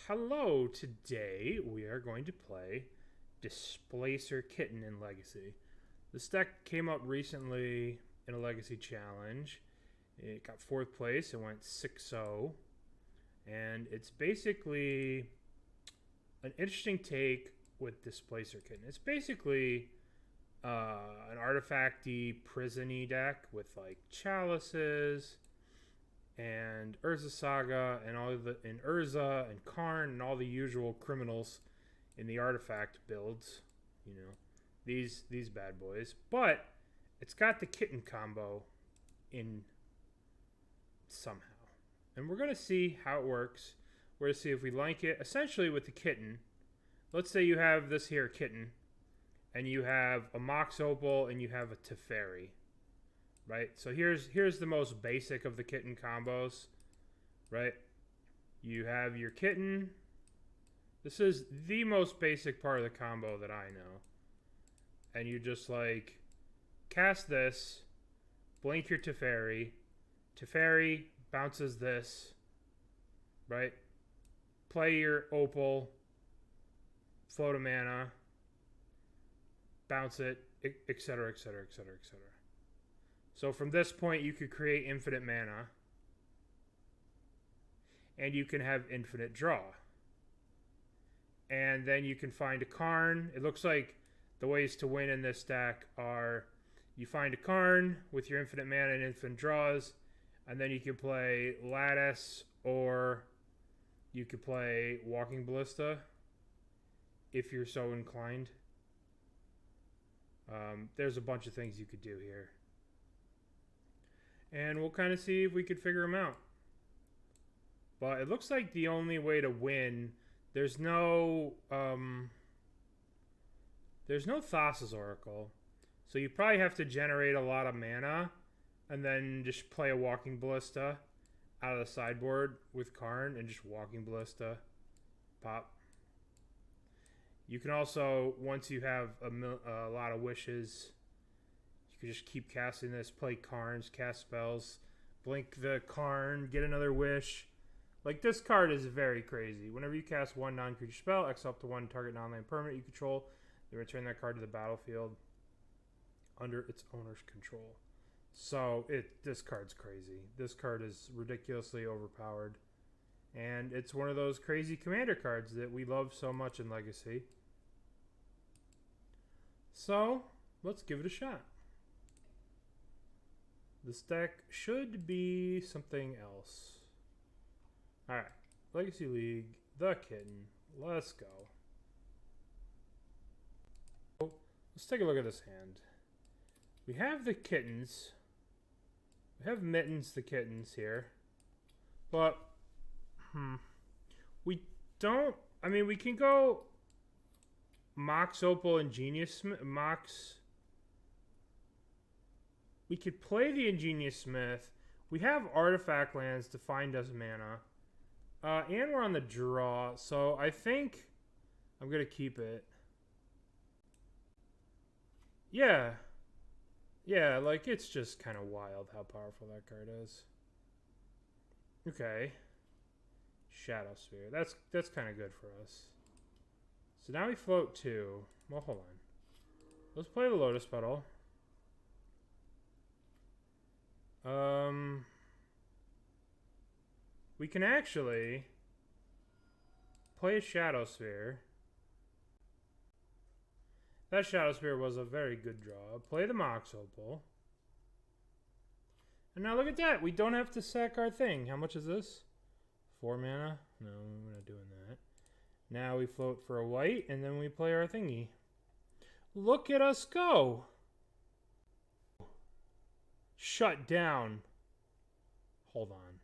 Hello, today we are going to play Displacer Kitten in Legacy. This deck came up recently in a Legacy challenge. It got 4th place, it went 6-0. And it's basically an interesting take with Displacer Kitten. It's basically an artifacty, prison-y deck with like Chalices and Urza Saga and Urza and Karn and all the usual criminals in the artifact builds, you know, these bad boys. But it's got the Kitten combo in somehow, and we're gonna see how it works. We're gonna see if we like it. Essentially, with the Kitten, let's say you have this here Kitten, and you have a Mox Opal and you have a Teferi. Right, so here's the most basic of the Kitten combos, right? You have your Kitten. This is the most basic part of the combo that I know. And you just like cast this, blink your Teferi. Teferi bounces this, right? Play your Opal, float a mana, bounce it, etc., etc., etc., etc. So from this point, you could create infinite mana. And you can have infinite draw. And then you can find a Karn. It looks like the ways to win in this deck are you find a Karn with your infinite mana and infinite draws. And then you can play Lattice, or you could play Walking Ballista if you're so inclined. There's a bunch of things you could do here. And we'll kind of see if we could figure them out. But it looks like the only way to win, there's no Thassa's Oracle. So you probably have to generate a lot of mana and then just play a Walking Ballista out of the sideboard with Karn and just Walking Ballista. Pop. You can also, once you have a lot of wishes, you can just keep casting this, play Karns, cast spells, blink the Karn, get another wish. Like, this card is very crazy. Whenever you cast one non-creature spell, exile up to one target non-land permanent you control, you return that card to the battlefield under its owner's control. So, this card's crazy. This card is ridiculously overpowered. And it's one of those crazy commander cards that we love so much in Legacy. So, let's give it a shot. This deck should be something else. Alright. Legacy League, the Kitten. Let's go. Let's take a look at this hand. We have the Kittens. We have Mittens the Kittens here. But, we don't... I mean, we can go Mox Opal, Ingenious Smith, We could play the Ingenious Smith. We have artifact lands to find us mana. And we're on the draw, so I think I'm going to keep it. Yeah. Yeah, like, it's just kind of wild how powerful that card is. Okay. Shadowspear. That's kind of good for us. So now we float 2. Well, hold on. Let's play the Lotus Petal. We can actually play a Shadowspear. That Shadowspear was a very good draw. Play the Mox Opal. And now look at that. We don't have to sack our thing. How much is this? 4 mana? No, we're not doing that. Now we float for a white, and then we play our thingy. Look at us go! Shut down. Hold on.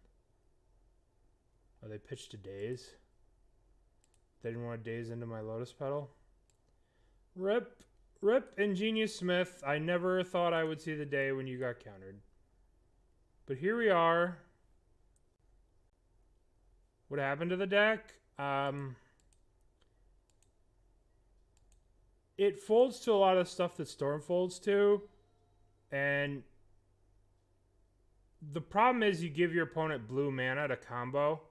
Are they pitched to Daze? They didn't want to Daze into my Lotus Petal? Rip Ingenious Smith. I never thought I would see the day when you got countered. But here we are. What happened to the deck? It folds to a lot of stuff that Storm folds to. And the problem is you give your opponent blue mana to combo.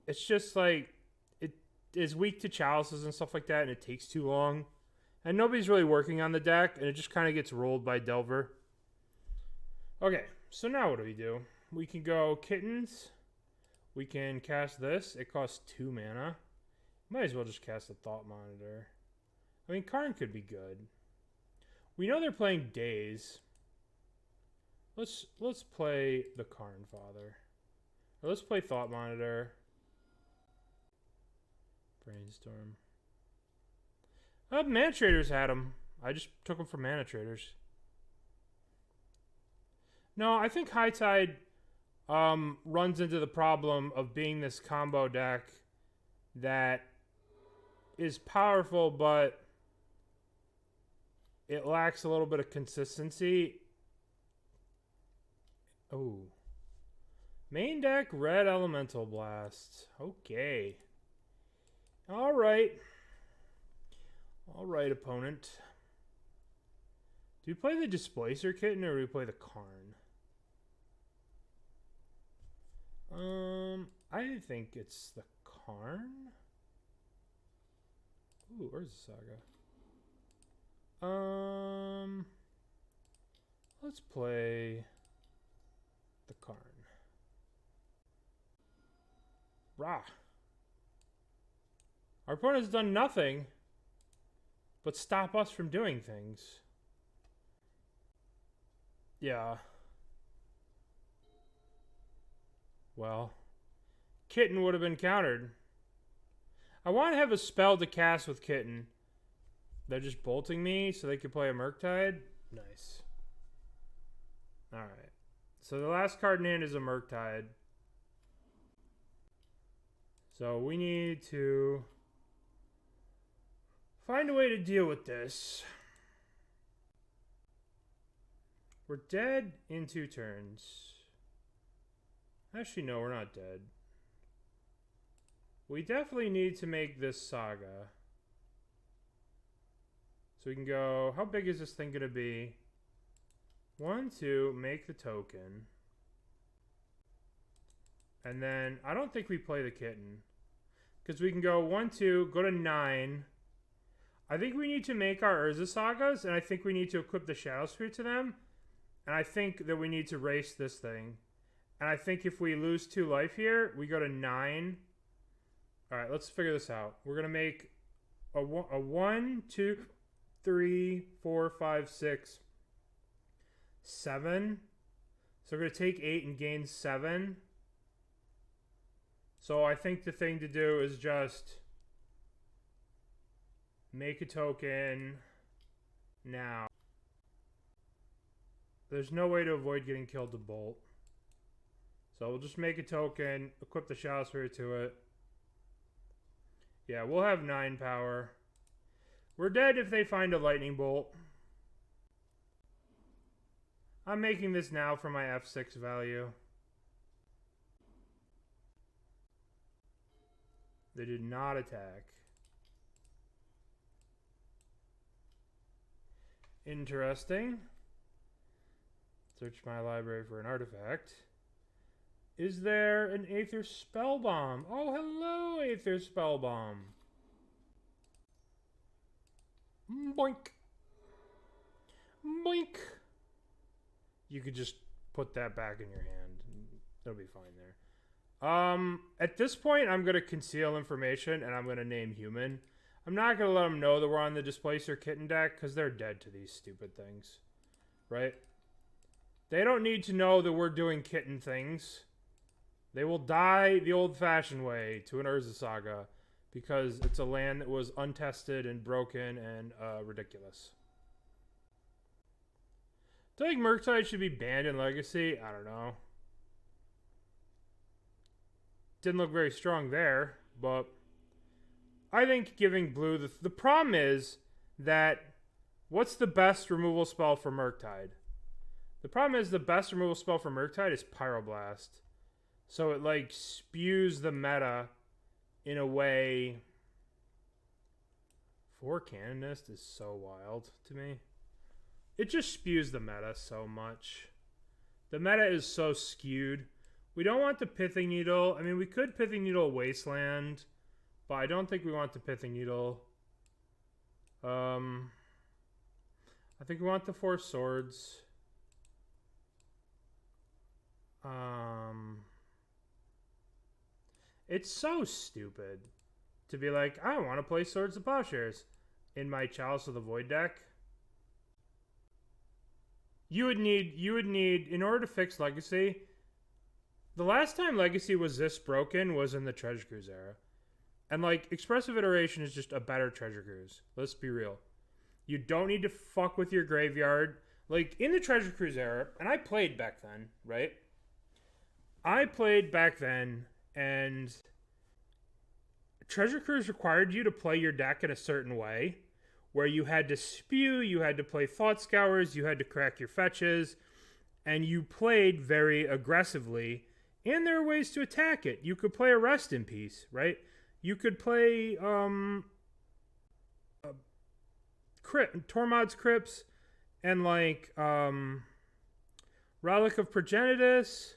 It's just like, it is weak to chalices and stuff like that, and it takes too long. And nobody's really working on the deck, and it just kind of gets rolled by Delver. Okay, so now what do? We can go Kittens. We can cast this. It costs 2 mana. Might as well just cast a Thought Monitor. I mean, Karn could be good. We know they're playing Daze. Let's play the Karn Father. Or let's play Thought Monitor. Brainstorm. Mana Traders had them. I just took them from Mana Traders. No, I think High Tide runs into the problem of being this combo deck that is powerful, but it lacks a little bit of consistency. Oh. Main deck, Red Elemental Blast. Okay. Alright. Alright, opponent. Do we play the Displacer Kitten or do we play the Karn? I think it's the Karn. Ooh, where's the Saga? Let's play the Karn. Rah. Our opponent has done nothing but stop us from doing things. Yeah. Well, Kitten would have been countered. I want to have a spell to cast with Kitten. They're just bolting me so they can play a Murktide. Nice. Alright. So the last card in hand is a Murktide. So we need to find a way to deal with this. We're dead in 2 turns. Actually, no, we're not dead. We definitely need to make this Saga. So we can go, how big is this thing going to be? 1, 2, make the token. And then, I don't think we play the Kitten. Because we can go 1, 2, go to 9. I think we need to make our Urza Sagas, and I think we need to equip the Shadowspear to them. And I think that we need to race this thing. And I think if we lose 2 life here, we go to 9. Alright, let's figure this out. We're going to make a 1, 2, 3, 4, 5, 6, 7. So we're going to take 8 and gain 7. So I think the thing to do is just make a token now. There's no way to avoid getting killed to bolt. So we'll just make a token, equip the Shadowspear to it. Yeah, we'll have 9 power. We're dead if they find a lightning bolt. I'm making this now for my F6 value. They did not attack. Interesting. Search my library for an artifact. Is there an Aether Spellbomb? Oh, hello, Aether Spellbomb. Boink. Boink. You could just put that back in your hand. It'll be fine there. At this point, I'm going to conceal information, and I'm going to name human. I'm not going to let them know that we're on the Displacer Kitten deck, because they're dead to these stupid things. Right? They don't need to know that we're doing kitten things. They will die the old-fashioned way to an Urza Saga, because it's a land that was untested and broken and ridiculous. Do I think Murktide should be banned in Legacy? I don't know. Didn't look very strong there, but I think giving blue... The problem is that what's the best removal spell for Murktide? The problem is the best removal spell for Murktide is Pyroblast. So it, like, spews the meta in a way... 4 Canonist is so wild to me. It just spews the meta so much. The meta is so skewed. We don't want the Pithing Needle. I mean, we could Pithing Needle Wasteland, but I don't think we want the Pithing Needle. I think we want the 4 swords. It's so stupid to be like, I want to play Swords of Plowshares in my Chalice of the Void deck. You would need, in order to fix Legacy, the last time Legacy was this broken was in the Treasure Cruise era. And like, Expressive Iteration is just a better Treasure Cruise. Let's be real. You don't need to fuck with your graveyard. Like, in the Treasure Cruise era, and I played back then, right? I played back then, and Treasure Cruise required you to play your deck in a certain way, where you had to spew, you had to play Thought Scours, you had to crack your fetches, and you played very aggressively, and there are ways to attack it. You could play a Rest in Peace, right? You could play Tormod's Crypts, and like Relic of Progenitus.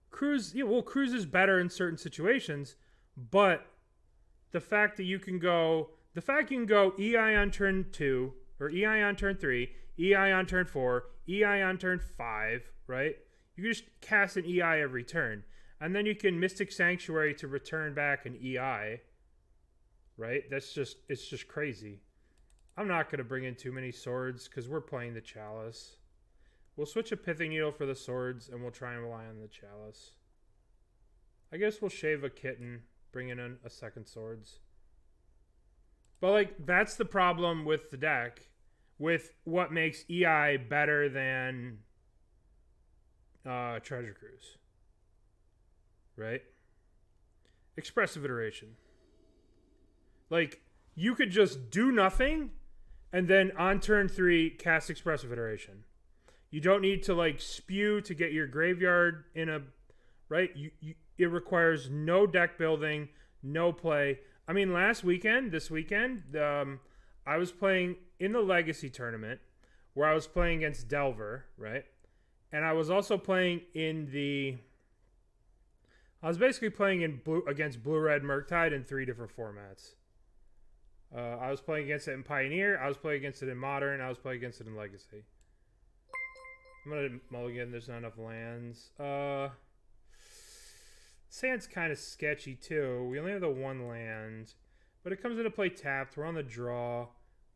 Cruise, yeah, well, Cruise is better in certain situations, but the fact that you can go EI on turn 2, or EI on turn 3, EI on turn 4, EI on turn 5, right? You can just cast an EI every turn. And then you can Mystic Sanctuary to return back an EI, right? It's just crazy. I'm not going to bring in too many swords because we're playing the Chalice. We'll switch a Pithing Needle for the swords, and we'll try and rely on the Chalice. I guess we'll shave a Kitten, bring in a second swords. But, like, that's the problem with the deck, with what makes EI better than Treasure Cruise. Right? Expressive Iteration. Like, you could just do nothing, and then on turn 3, cast Expressive Iteration. You don't need to like spew to get your graveyard in a, right? It requires no deck building, no play. I mean, this weekend, I was playing in the Legacy tournament where I was playing against Delver, right? And I was also playing I was basically playing against Blue-Red Murktide in 3 different formats. I was playing against it in Pioneer, I was playing against it in Modern, I was playing against it in Legacy. I'm going to mulligan, there's not enough lands. Sand's kind of sketchy too. We only have the 1 land. But it comes into play tapped. We're on the draw.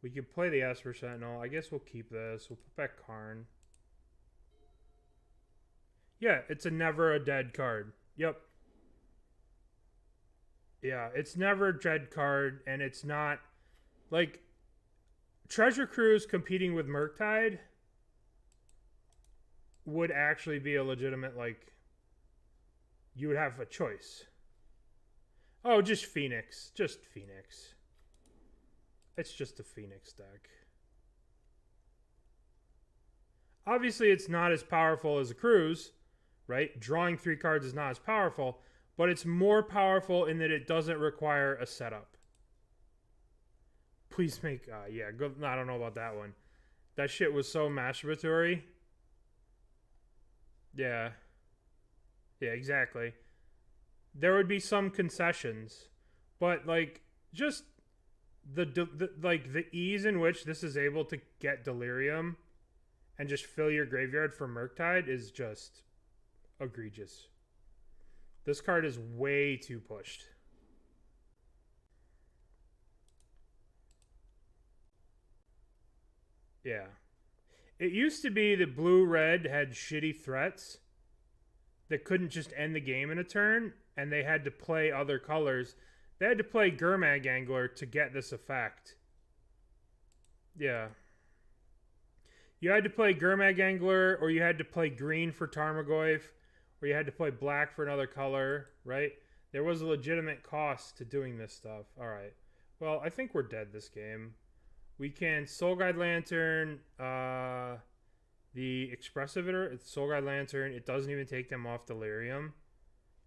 We could play the Esper Sentinel. I guess we'll keep this. We'll put back Karn. Yeah, it's a never a dead card. Yep. Yeah, it's never a dead card, and it's not... Like, Treasure Cruise competing with Murktide would actually be a legitimate, like... You would have a choice. Oh, just Phoenix. Just Phoenix. It's just a Phoenix deck. Obviously, it's not as powerful as a Cruise, right? Drawing 3 cards is not as powerful, but it's more powerful in that it doesn't require a setup. Please make... yeah, good. I don't know about that one. That shit was so masturbatory. Yeah. Yeah, exactly. There would be some concessions, but like just the ease in which this is able to get Delirium and just fill your graveyard for Murktide is just egregious. This card is way too pushed. Yeah. It used to be that blue-red had shitty threats that couldn't just end the game in a turn, and they had to play other colors. They had to play Gurmag Angler to get this effect. Yeah. You had to play Gurmag Angler, or you had to play green for Tarmogoyf, or you had to play black for another color, right? There was a legitimate cost to doing this stuff. All right. Well, I think we're dead this game. We can Soul Guide Lantern, the Expressive Soul Guide Lantern. It doesn't even take them off Delirium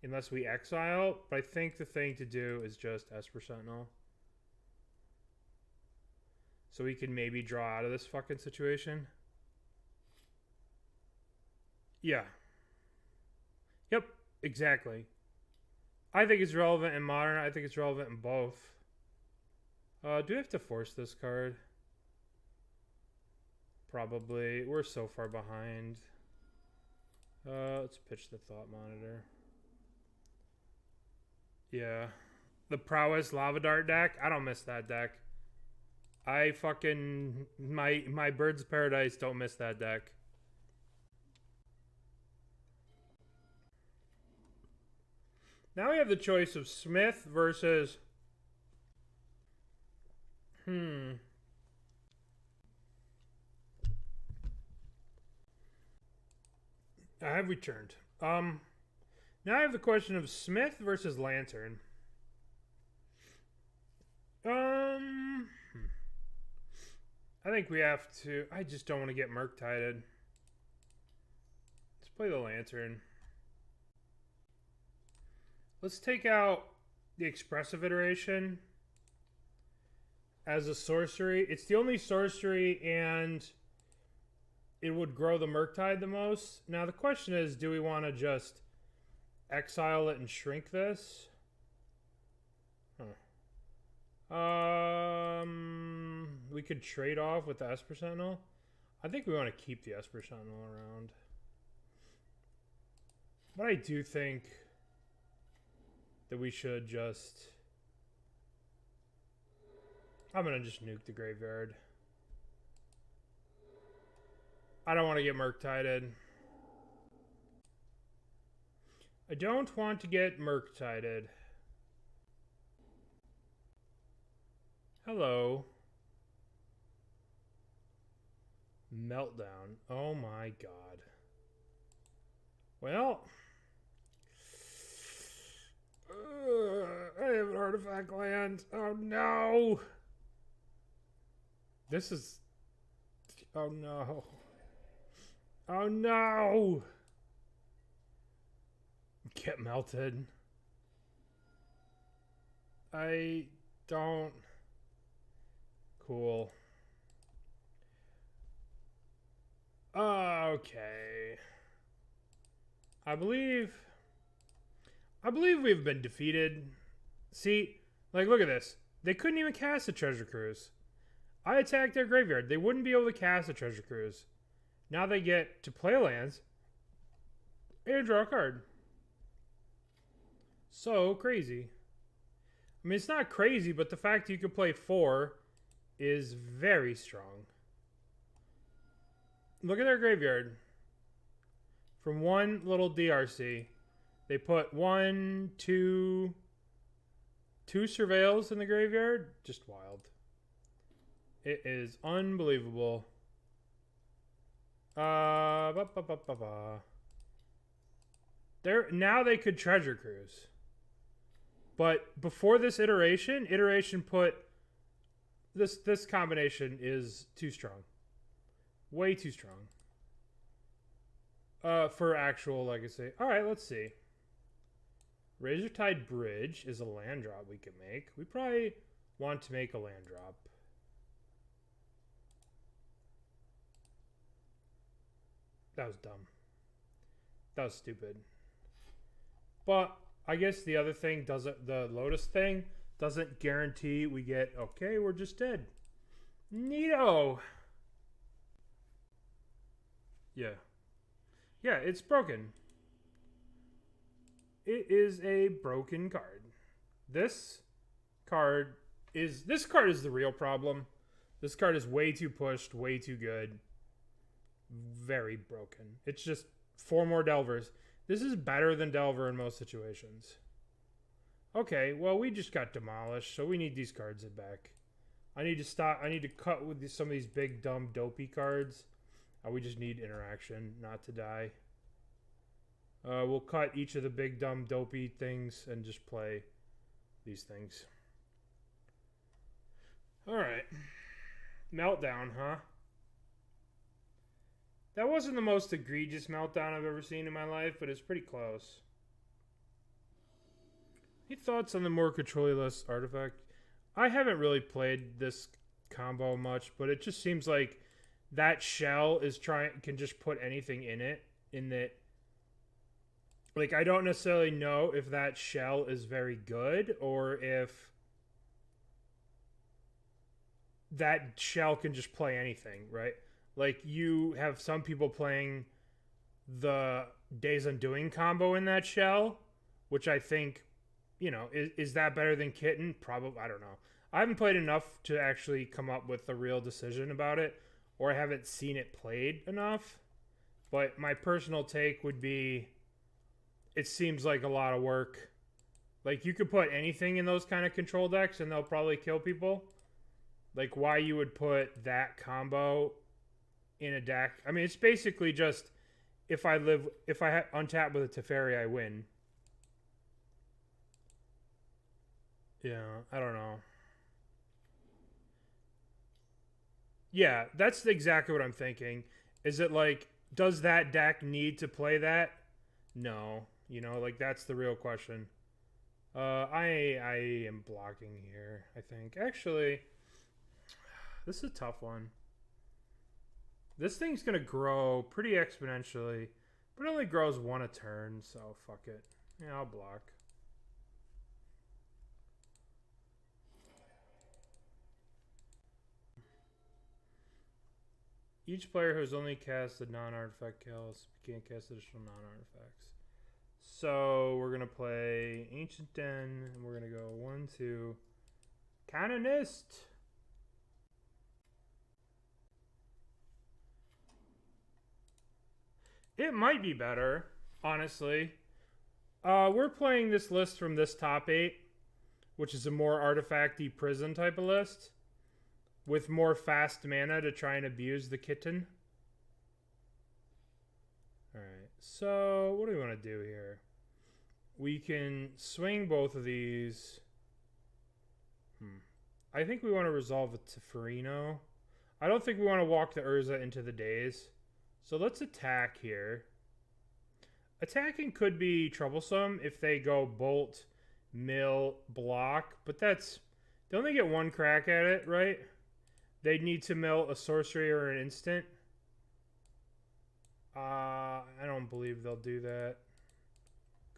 unless we exile. But I think the thing to do is just Esper Sentinel. So we can maybe draw out of this fucking situation. Yeah. Yep, exactly. I think it's relevant in Modern. I think it's relevant in both. Do we have to force this card? Probably. We're so far behind. Let's pitch the Thought Monitor. Yeah. The Prowess Lava Dart deck. I don't miss that deck. I fucking... My Birds of Paradise don't miss that deck. Now we have the choice of Smith versus... I have returned. Now I have the question of Smith versus Lantern. I think we have to... I just don't want to get Murktided. Let's play the Lantern. Let's take out the Expressive Iteration as a sorcery. It's the only sorcery, and it would grow the Murktide the most. Now the question is, do we want to just exile it and shrink this? We could trade off with the Esper Sentinel. I think we want to keep the Esper Sentinel around. But I do think that we should just... I'm going to just nuke the graveyard. I don't want to get Murktided. I don't want to get Murktided. Hello. Meltdown. Oh my god. Well. I have an artifact land. Oh no. This is... Oh no. Oh no. Get melted. I don't... Cool. Okay. I believe we've been defeated. See, like, look at this. They couldn't even cast a Treasure Cruise. I attacked their graveyard. They wouldn't be able to cast a Treasure Cruise. Now they get to play lands and draw a card. So crazy. I mean, it's not crazy, but the fact that you could play 4 is very strong. Look at their graveyard. From one little DRC, they put 1, 2 surveils in the graveyard. Just wild. It is unbelievable. Now they could Treasure Cruise. But before this iteration put this combination is too strong. Way too strong. For actual legacy. Alright, let's see. Razortide Bridge is a land drop we can make. We probably want to make a land drop. That was dumb. That was stupid. But I guess the other thing doesn't... The Lotus thing doesn't guarantee we get... Okay, we're just dead. Neato! Yeah. Yeah, it's broken. It is a broken card. This card is the real problem. This card is way too pushed, way too good. Very broken. It's just 4 more Delvers. This is better than Delver in most situations. Okay, well, we just got demolished, so we need these cards back. I need to stop. I need to cut with some of these big, dumb, dopey cards. We just need interaction, not to die. We'll cut each of the big, dumb, dopey things and just play these things. Alright. Meltdown, huh? That wasn't the most egregious meltdown I've ever seen in my life, but it's pretty close. Any thoughts on the more control-less artifact? I haven't really played this combo much, but it just seems like that shell is can just put anything in it, in that Like, I don't necessarily know if that shell is very good or if that shell can just play anything, right? Like, you have some people playing the Days Undoing combo in that shell, which I think, you know, is that better than Kitten? Probably, I don't know. I haven't played enough to actually come up with a real decision about it, or I haven't seen it played enough. But my personal take would be it seems like a lot of work. Like, you could put anything in those kind of control decks and they'll probably kill people. Like, why you would put that combo in a deck. I mean, it's basically just if I untap with a Teferi, I win. Yeah, I don't know. Yeah, that's exactly what I'm thinking. Is it like, does that deck need to play that? No. You know, like, that's the real question. I am blocking here, I think. Actually, this is a tough one. This thing's going to grow pretty exponentially, but it only grows one a turn, so fuck it. Yeah, I'll block. Each player who has only cast a non-artifact Chalice can't cast additional non-artifacts. So we're going to play Ancient Den, and we're going to go 1-2. Canonist! It might be better, honestly. We're playing this list from this top 8, which is a more artifacty prison type of list, with more fast mana to try and abuse the Kitten. Alright, so what do we want to do here? We can swing both of these. I think we want to resolve a Teferi. I don't think we want to walk the Urza into the days. So let's attack here. Attacking could be troublesome if they go bolt, mill, block, but that's... They only get one crack at it, right? They'd need to mill a sorcery or an instant. I don't believe they'll do that.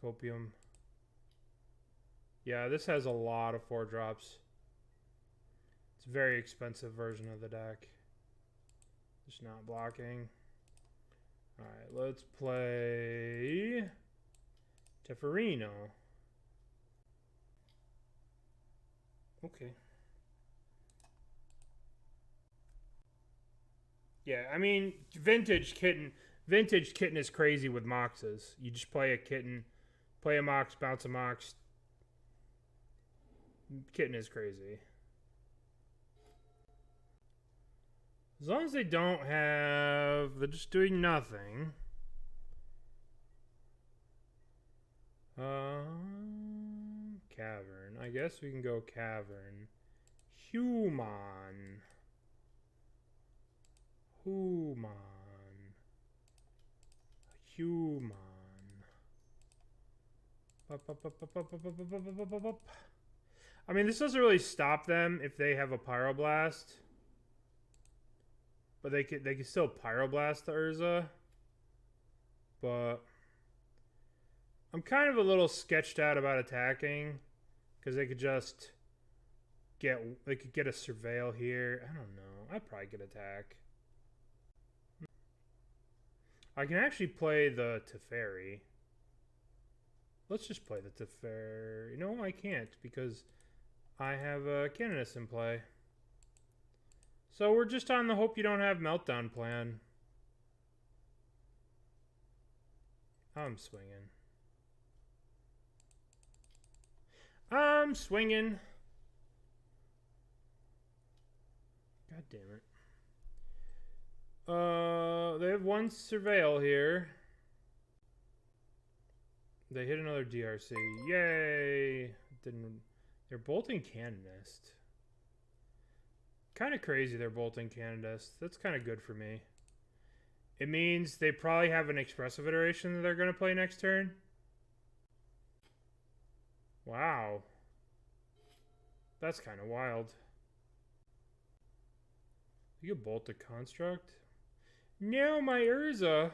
Copium. Yeah, this has a lot of 4-drops. It's a very expensive version of the deck. Just not blocking. Alright, let's play Teferi. Okay. Yeah, I mean, Vintage Kitten is crazy with Moxes. You just play a Kitten, play a Mox, bounce a Mox. Kitten is crazy. As long as they don't have... They're just doing nothing. Cavern. I guess we can go Cavern. Human. I mean, this doesn't really stop them if they have a Pyroblast. But they can still Pyroblast the Urza. But I'm kind of a little sketched out about attacking. Because they could just get... They could get a Surveil here. I don't know. I'd probably get attack. I can actually play the Teferi. Let's just play the Teferi. No, I can't. Because I have a Canonist in play. So we're just on the hope you don't have Meltdown plan. I'm swinging. I'm swinging. God damn it. They have one Surveil here. They hit another DRC. Yay! Didn't. They're bolting Canonist. Kind of crazy they're bolting Canonist. That's kind of good for me. It means they probably have an expressive iteration that they're going to play next turn. Wow. That's kind of wild. You could bolt a construct? No, my Urza.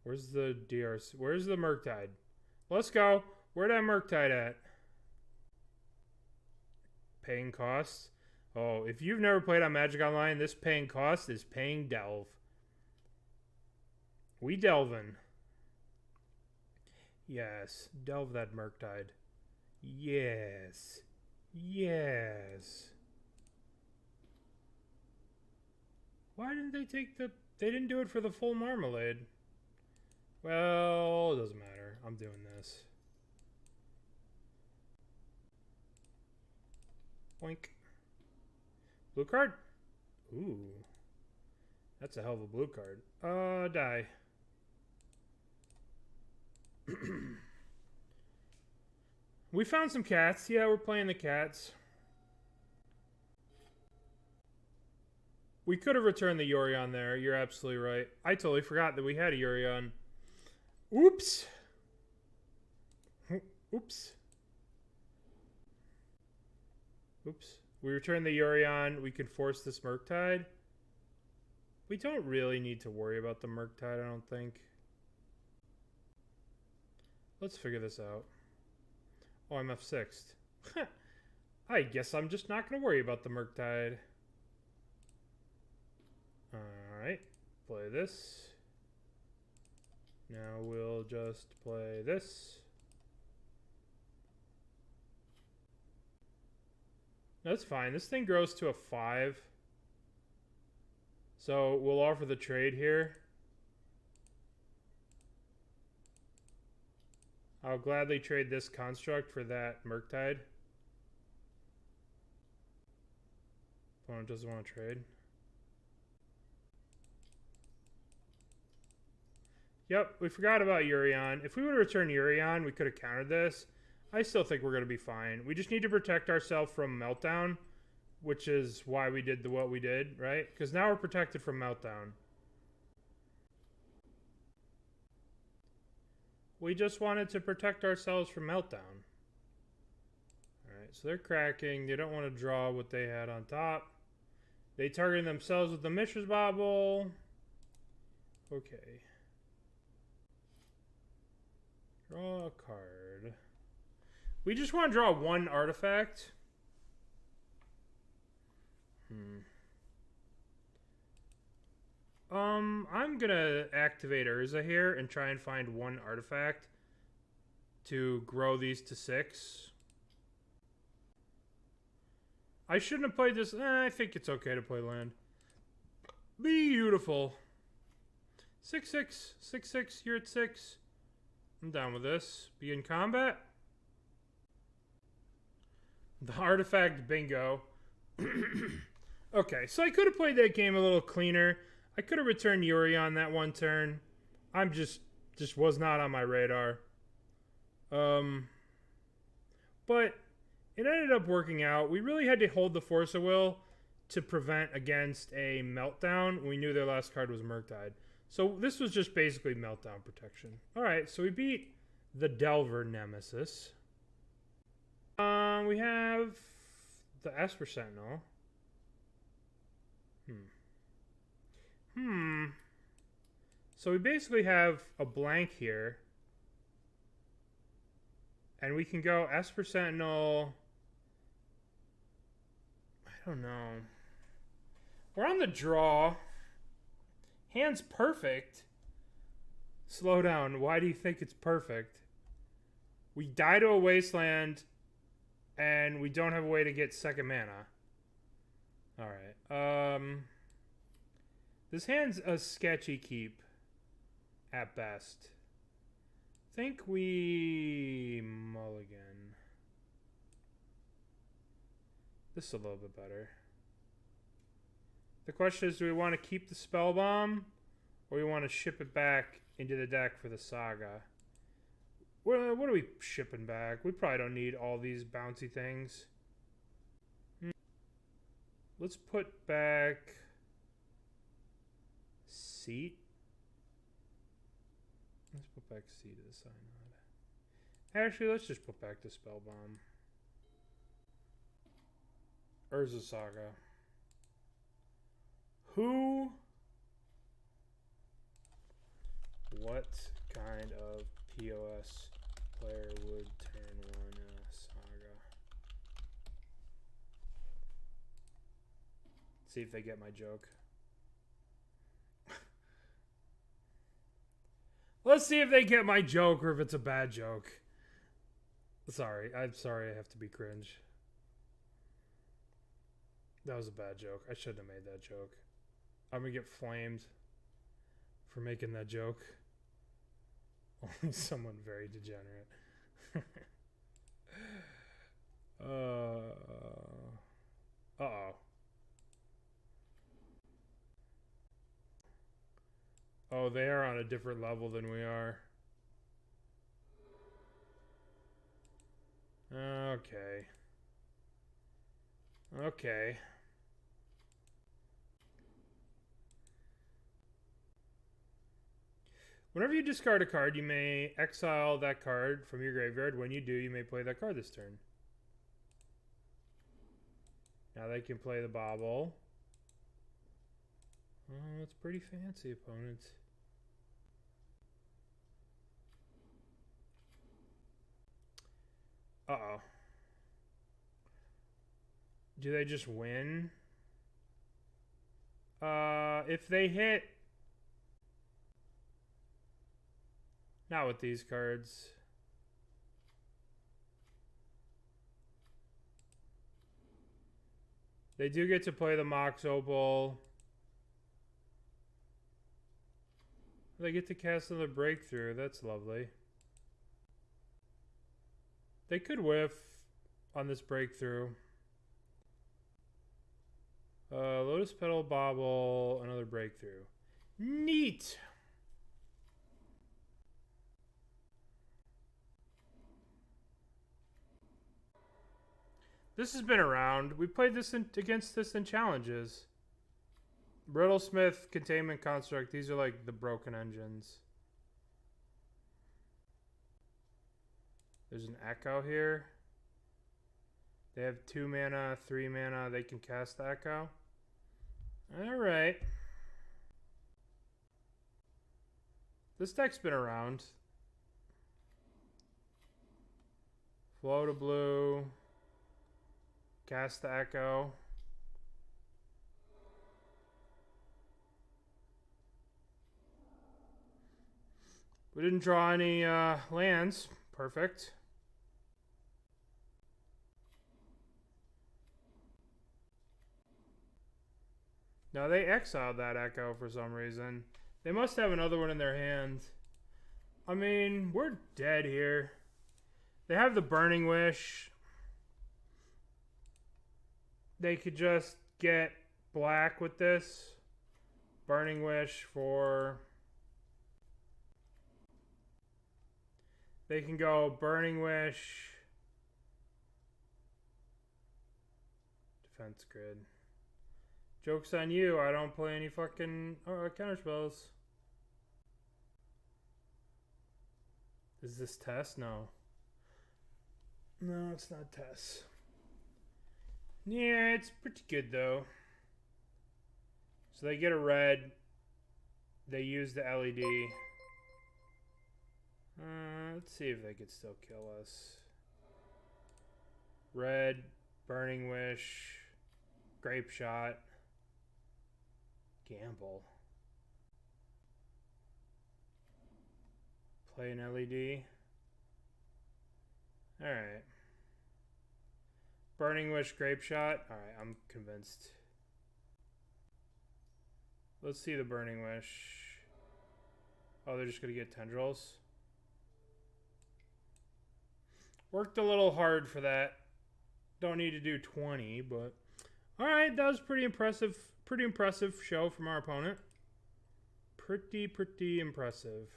Where's the DRC? Where's the Murktide? Let's go. Where that Murktide at? Paying costs. Oh, if you've never played on Magic Online, this paying cost is paying delve. We delvin'. Yes, delve that Murktide. Yes. Yes. Why didn't they take the... They didn't do it for the full Marmalade. Well, it doesn't matter. I'm doing this. Boink. Blue card? Ooh. That's a hell of a blue card. Die. We found some cats. Yeah, we're playing the cats. We could have returned the Yorion there. You're absolutely right. I totally forgot that we had a Yorion. Oops. Oops. Oops. We return the Yorion. We could force this Murktide. We don't really need to worry about the Murktide, I don't think. Let's figure this out. Oh, I'm F6'd. I guess I'm just not going to worry about the Murktide. Alright. Play this. Now we'll just play this. That's fine. This thing grows to a 5. So we'll offer the trade here. I'll gladly trade this construct for that Murktide. Opponent doesn't want to trade. Yep, we forgot about Yorion. If we would have returned Yorion, we could have countered this. I still think we're going to be fine. We just need to protect ourselves from Meltdown, which is why we did what we did, right? Because now we're protected from Meltdown. We just wanted to protect ourselves from Meltdown. Alright, so they're cracking. They don't want to draw what they had on top. They targeted themselves with the Mishra's Bauble. Okay. Draw a card. We just want to draw one artifact. I'm gonna activate Urza here and try and find one artifact to grow these to 6. I shouldn't have played this. I think it's okay to play land. Beautiful. 6/6, 6/6. You're at 6. I'm down with this. Begin combat. The artifact bingo. Okay, so I could have played that game a little cleaner. I could have returned Yorion that one turn. I'm just was not on my radar. But it ended up working out. We really had to hold the Force of Will to prevent against a Meltdown. We knew their last card was Murktide. So this was just basically Meltdown protection. Alright, so we beat the Delver Nemesis. We have the Esper Sentinel. So we basically have a blank here. And we can go Esper Sentinel. I don't know. We're on the draw. Hand's perfect. Slow down. Why do you think it's perfect? We die to a wasteland. And we don't have a way to get second mana. Alright. This hand's a sketchy keep. At best. Think we mulligan. This is a little bit better. The question is, do we want to keep the Spellbomb? Or we want to ship it back into the deck for the Saga? What are we shipping back? We probably don't need all these bouncy things. Let's put back Seat. Let's put back Seat to the Synod. Actually, let's just put back the Spellbomb. Urza Saga. Who What kind of POS player would turn one Saga? See if they get my joke. Let's see if they get my joke or if it's a bad joke. Sorry, I'm sorry I have to be cringe. That was a bad joke. I shouldn't have made that joke. I'm gonna get flamed for making that joke. Only someone very degenerate. Uh-oh. Oh, they are on a different level than we are. Okay. Okay. Whenever you discard a card, you may exile that card from your graveyard. When you do, you may play that card this turn. Now they can play the bauble. Oh, it's pretty fancy, opponents. Uh-oh. Do they just win? If they hit... Not with these cards. They do get to play the Mox Opal. They get to cast another Breakthrough. That's lovely. They could whiff on this Breakthrough. Lotus Petal, Bauble, another Breakthrough. Neat! This has been around. We played this against this in challenges. Brittlesmith, Containment Construct. These are like the broken engines. There's an Echo here. They have 2 mana, 3 mana. They can cast the Echo. Alright. This deck's been around. Flow to blue. Cast the Echo. We didn't draw any lands. Perfect. No, they exiled that Echo for some reason. They must have another one in their hand. I mean, we're dead here. They have the Burning Wish. They could just get black with this. Burning Wish for... They can go Burning Wish. Defense Grid. Joke's on you. I don't play any fucking counterspells. Is this Tess? No. No, it's not Tess. Yeah, it's pretty good though. So they get a red. They use the LED. Let's see if they could still kill us. Red, Burning Wish, Grape Shot, Gamble. Play an LED. Alright. Burning Wish, Grape Shot. Alright, I'm convinced. Let's see the Burning Wish. Oh, they're just going to get Tendrils. Worked a little hard for that. Don't need to do 20, but... Alright, that was pretty impressive. Pretty impressive show from our opponent. Pretty impressive.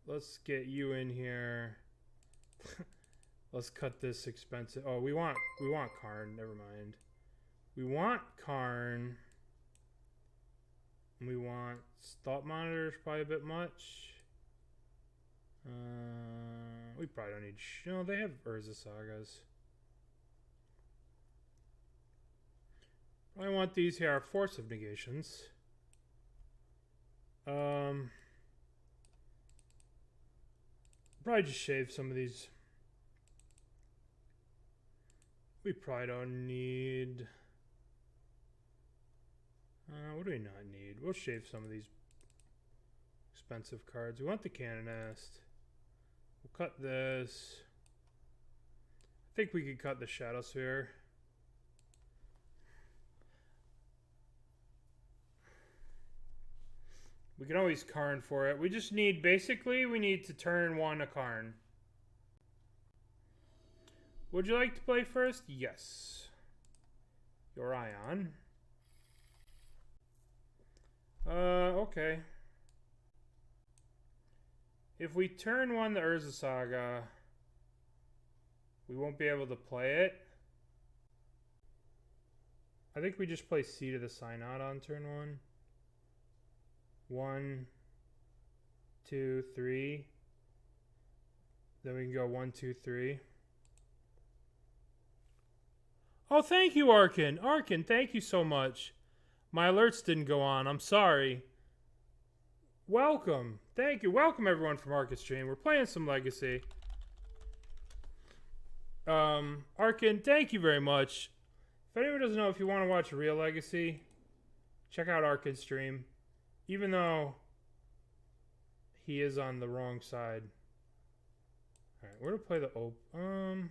Let's get you in here. Let's cut this expensive. Oh, we want Karn. Never mind. We want Karn. We want Thought Monitor's probably a bit much. We probably don't need. No, they have Urza Sagas. I want these here. Force of Negations. probably just shave some of these. We probably don't need... what do we not need? We'll shave some of these expensive cards. We want the Canonist. We'll cut this. I think we could cut the Shadowspear. We can always Karn for it. We just need, basically, we need to turn one a Karn. Would you like to play first? Yes. Your Ion. Okay. If we turn one the Urza Saga, we won't be able to play it. I think we just play Seed of the Synod on turn one. 1, 2, 3. Then we can go 1, 2, 3. Oh, thank you, Arkin. Arkin, thank you so much. My alerts didn't go on. I'm sorry. Welcome. Thank you. Welcome, everyone, from Arkin's stream. We're playing some Legacy. Arkin, thank you very much. If anyone doesn't know, if you want to watch real Legacy, check out Arkin's stream. Even though he is on the wrong side. Alright, we're going to play the Opal. I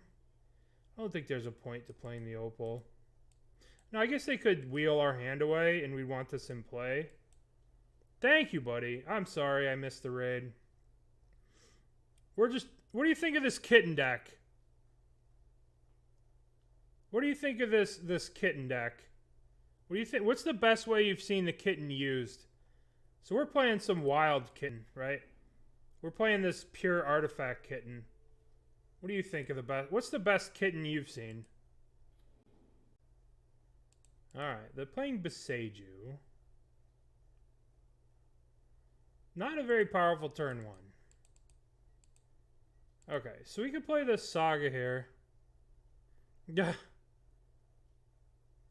don't think there's a point to playing the Opal. No, I guess they could wheel our hand away and we'd want this in play. Thank you, buddy. I'm sorry I missed the raid. What do you think of this Kitten deck? What do you think of this Kitten deck? What do you think? What's the best way you've seen the Kitten used? So we're playing some wild Kitten, right? We're playing this pure artifact Kitten. What do you think of the best? What's the best Kitten you've seen? Alright, they're playing Beseiju. Not a very powerful turn one. Okay, so we can play this Saga here.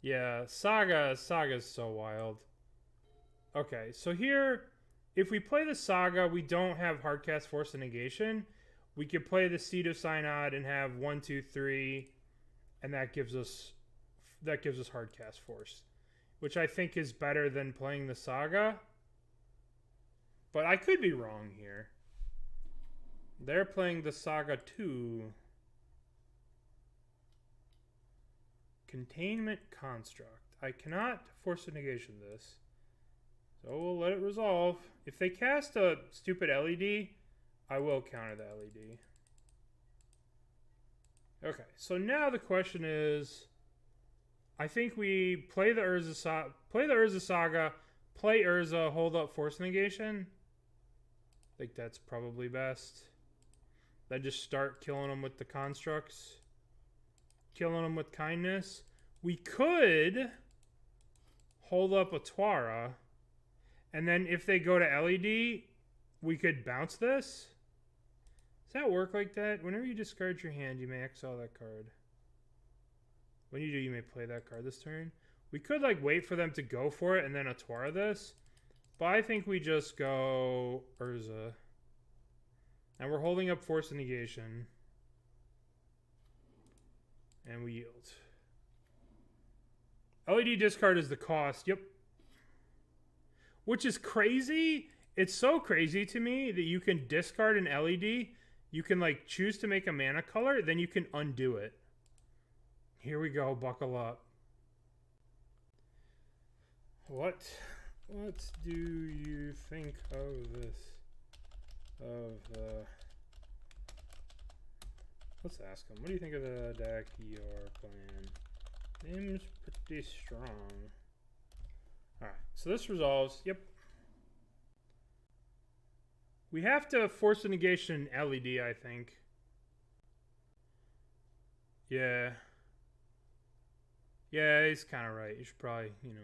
Yeah, Saga's so wild. Okay, so here, if we play the Saga, we don't have hardcast Force of Negation. We could play the Seed of Synod and have 1, 2, 3, and that gives us hardcast Force, which I think is better than playing the Saga. But I could be wrong here. They're playing the Saga 2. Containment Construct. I cannot Force of Negation this. So we'll let it resolve. If they cast a stupid LED, I will counter the LED. Okay, so now the question is, I think we play the Urza Saga, play Urza, hold up Force Negation. I think that's probably best. Then just start killing them with the constructs. Killing them with kindness. We could hold up Otawara. And then if they go to LED, we could bounce this. Does that work like that? Whenever you discard your hand, you may exile that card. When you do, you may play that card this turn. We could like wait for them to go for it and then Otawara this. But I think we just go Urza. And we're holding up Force of Negation. And we yield. LED discard is the cost. Yep. Which is crazy. It's so crazy to me that you can discard an LED. You can like choose to make a mana color. Then you can undo it. Here we go. Buckle up. What do you think of this? Let's ask him. What do you think of the deck you're playing? Seems pretty strong. Alright, so this resolves. Yep. We have to Force a Negation LED, I think. Yeah. Yeah, he's kind of right. You should probably, you know.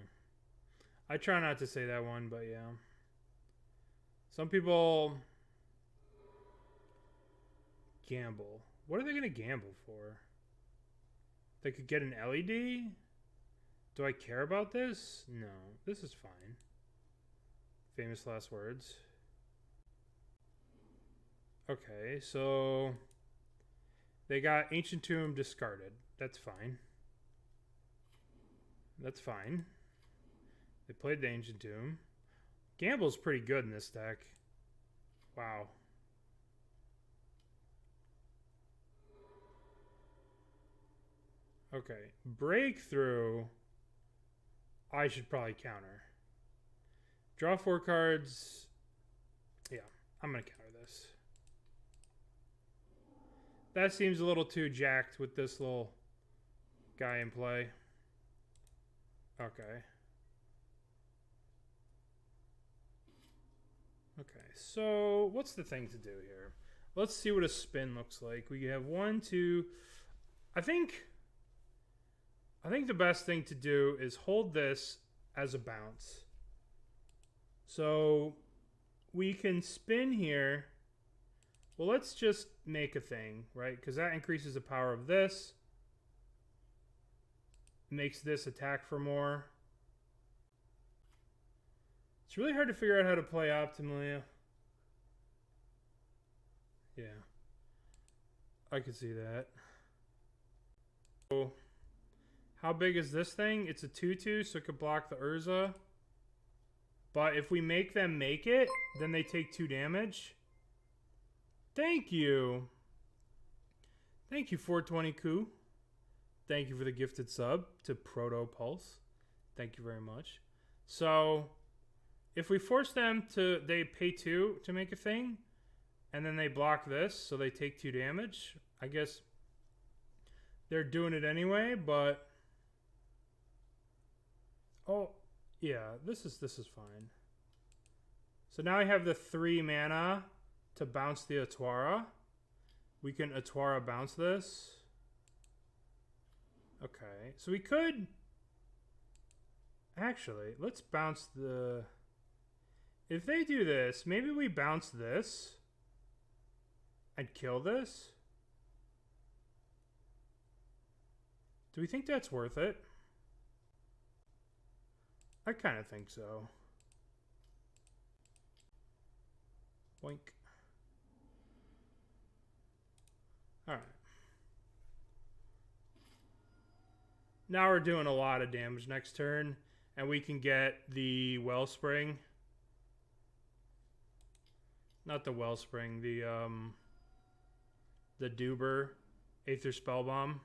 I try not to say that one, but yeah. Some people gamble. What are they going to gamble for? They could get an LED? Do I care about this? No, this is fine. Famous last words. Okay, so they got Ancient Tomb discarded. That's fine. That's fine. They played the Ancient Tomb. Gamble's pretty good in this deck. Wow. Okay. Breakthrough. I should probably counter. Draw 4 cards. Yeah, I'm going to counter this. That seems a little too jacked with this little guy in play. Okay. Okay, so what's the thing to do here? Let's see what a spin looks like. We have 1, 2. I think the best thing to do is hold this as a bounce. So we can spin here. Well, let's just make a thing, right? Because that increases the power of this. Makes this attack for more. It's really hard to figure out how to play optimally. Yeah. I could see that. So, how big is this thing? It's a 2/2, so it could block the Urza. But if we make them make it, then they take 2 damage. Thank you. Thank you, 420 Coup. Thank you for the gifted sub to Proto Pulse. Thank you very much. So, if we force them to, they pay 2 to make a thing, and then they block this, so they take 2 damage. I guess they're doing it anyway, but oh, yeah, this is fine. So now I have the 3 mana to bounce the Otawara. We can Otawara bounce this. Okay, so we could actually, let's bounce the, if they do this, maybe we bounce this and kill this. Do we think that's worth it? I kind of think so. Boink. All right. Now we're doing a lot of damage next turn, and we can get the Wellspring. Not the Wellspring, the Duber, Aether Spellbomb.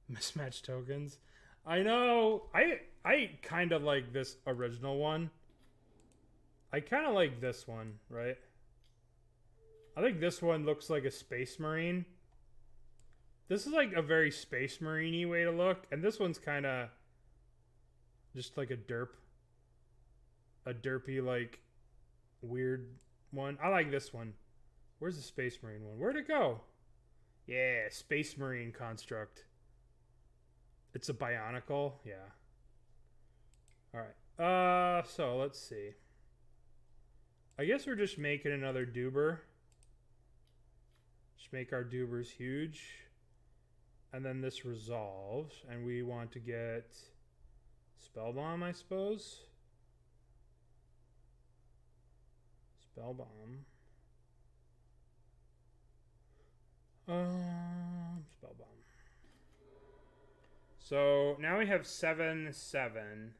Mismatched tokens. I know. I kind of like this original one. I kind of like this one, right? I think this one looks like a Space Marine. This is like a very Space Marine-y way to look. And this one's kind of just like a derp. A derpy, like, weird one. I like this one. Where's the Space Marine one? Where'd it go? Yeah, Space Marine construct. It's a Bionicle. Yeah. Alright. So let's see. I guess we're just making another Duber. Just make our Dubers huge. And then this resolves. And we want to get Spellbomb, I suppose. Spellbomb. Spellbomb. So now we have 7/7.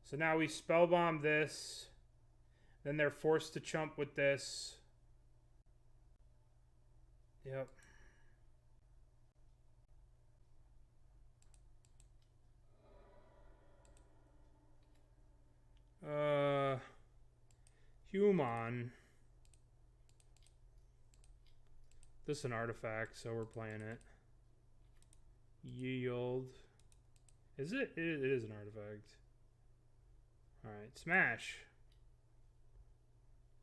So now we Spellbomb this. Then they're forced to chump with this. Yep. Human. This is an artifact, so we're playing it. Yield. Is it? It is an artifact. Alright, smash.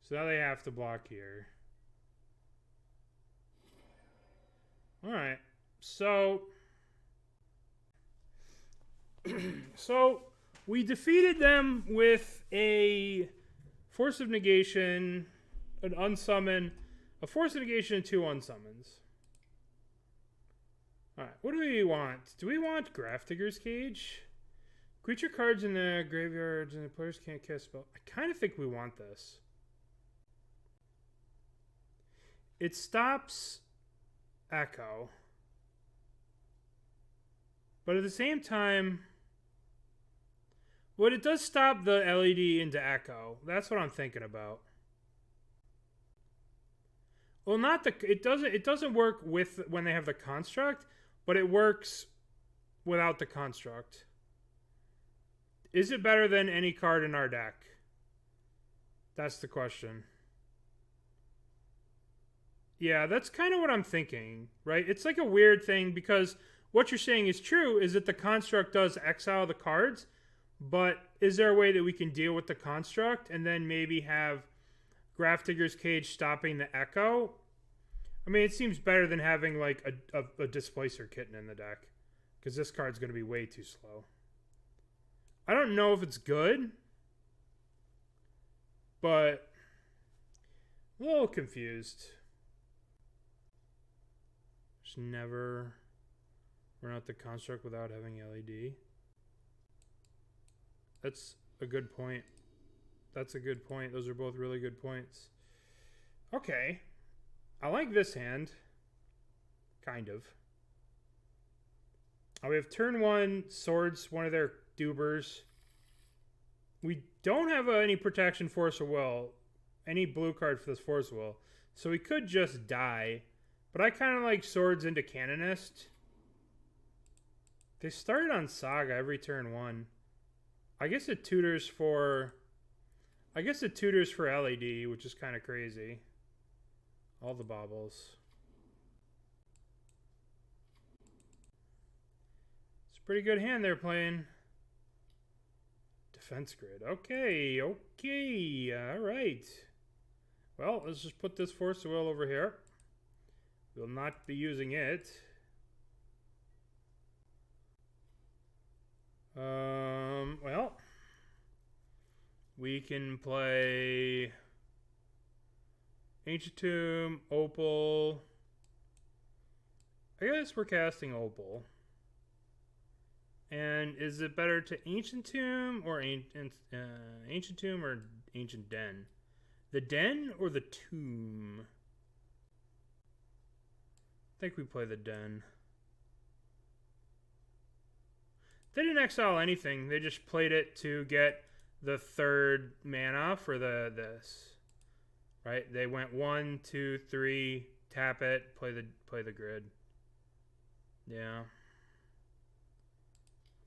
So now they have to block here. Alright, so so we defeated them with a Force of Negation, an unsummon, a Force of Negation, and 2 unsummons. Alright, what do we want? Do we want Grafdigger's Cage? Creature cards in the graveyard and the players can't cast spell. I kind of think we want this. it stops Echo. But at the same time, well, it does stop the LED into Echo. That's what I'm thinking about. Well, not the it doesn't work with when they have the construct, but it works without the construct. Is it better than any card in our deck? That's the question. Yeah, that's kind of what I'm thinking, right? It's like a weird thing because what you're saying is true, is that the construct does exile the cards, but is there a way that we can deal with the construct and then maybe have Grafdigger's Cage stopping the Echo? I mean, it seems better than having like a Displacer Kitten in the deck, because this card's going to be way too slow. I don't know if it's good, but a little confused. Just never run out the construct without having LED. That's a good point. That's a good point. Those are both really good points. Okay. I like this hand. Kind of. We have turn 1, Swords, one of their dubers. We don't have any protection, Force of Will. Any blue card for this Force of Will. So we could just die. But I kind of like Swords into Canonist. They started on Saga every turn 1. I guess it tutors for LED, which is kind of crazy. All the baubles. It's a pretty good hand they're playing. Defense grid. Okay, okay, all right. Well, let's just put this Force of Will over here. We'll not be using it. Well, we can play Ancient Tomb, Opal. I guess we're casting Opal. And is it better to Ancient Tomb or Ancient Tomb or Ancient Den? The Den or the Tomb? I think we play the Den. They didn't exile anything. They just played it to get the 3rd mana for this. Right? They went 1, 2, 3, tap it, play the grid. Yeah.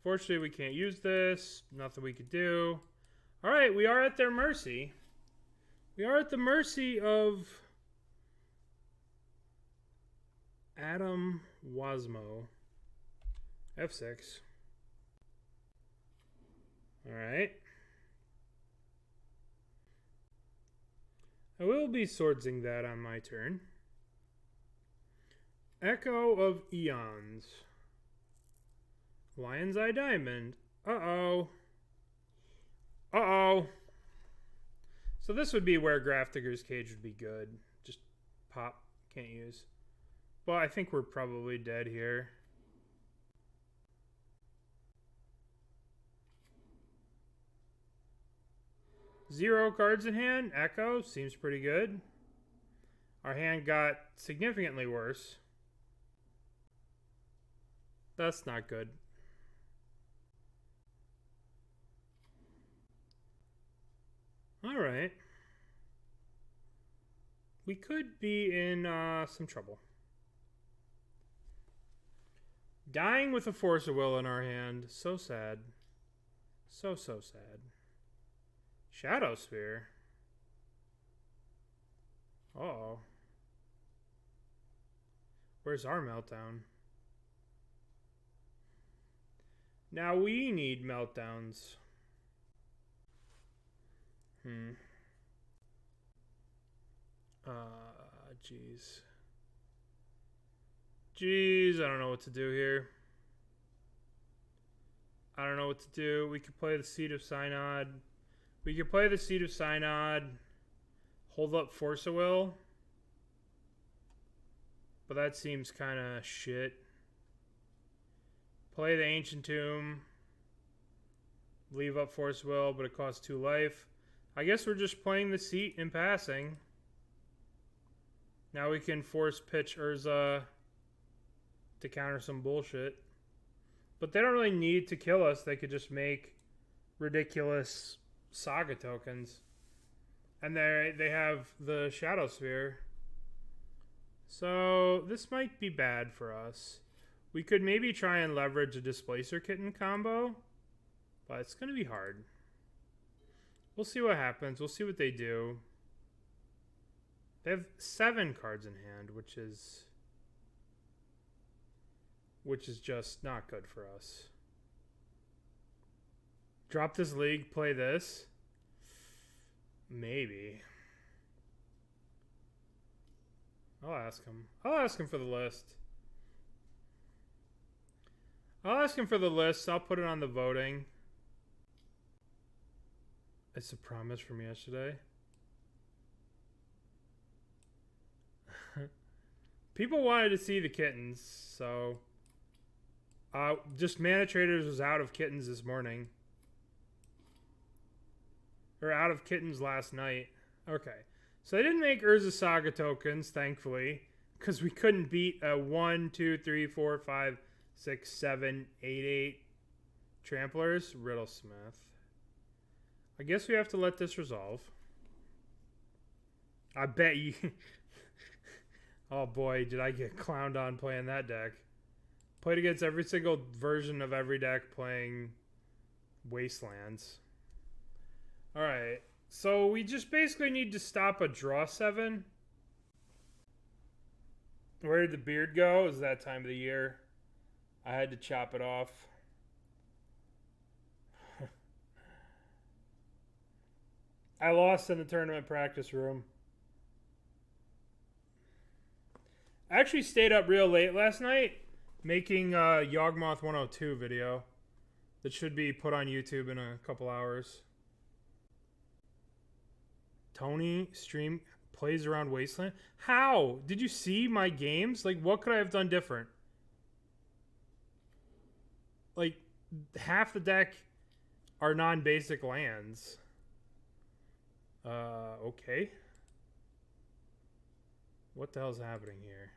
Fortunately, we can't use this. Nothing we could do. All right, we are at their mercy. We are at the mercy of Adam Wasmo. F6. All right. I will be swordsing that on my turn. Echo of Eons. Lion's Eye Diamond. Uh-oh. Uh-oh. So this would be where Grafdigger's Cage would be good. Just pop. Can't use. Well, I think we're probably dead here. Zero cards in hand. Echo seems pretty good. Our hand got significantly worse. That's not good. All right. We could be in some trouble. Dying with a Force of Will in our hand. So sad. So sad. Shadowspear. Uh-oh. Where's our Meltdown? Now we need Meltdowns. Jeez. Jeez, I don't know what to do here. I don't know what to do. We could play the Seed of Synod. We could play the Seed of Synod. Hold up Force of Will. But that seems kind of shit. Play the Ancient Tomb. Leave up Force of Will, but it costs 2 life. I guess we're just playing the Seat and passing. Now we can force pitch Urza to counter some bullshit. But they don't really need to kill us. They could just make ridiculous Saga tokens. And they have the Shadowspear. So this might be bad for us. We could maybe try and leverage a Displacer Kitten combo. But it's going to be hard. We'll see what happens. We'll see what they do. They have 7 cards in hand, which is just not good for us. Drop this league, play this. Maybe. I'll ask him. I'll ask him for the list. I'll ask him for the list. I'll put it on the voting. It's a promise from yesterday. People wanted to see the kittens, so just Mana Traders was out of kittens this morning. Or out of kittens last night. Okay. So they didn't make Urza Saga tokens, thankfully, because we couldn't beat a 1, 2, 3, 4, 5, 6, 7, 8 Tramplers. Riddle Smith. I guess we have to let this resolve. I bet you... Oh boy, did I get clowned on playing that deck. Played against every single version of every deck playing Wastelands. Alright, so we just basically need to stop a draw 7. Where did the beard go? It was that time of the year. I had to chop it off. I lost in the tournament practice room. I actually stayed up real late last night making Yawgmoth 102 video that should be put on YouTube in a couple hours. Tony stream plays around Wasteland. How? Did you see my games? Like, what could I have done different? Like, half the deck are non-basic lands. Okay. What the hell's happening here?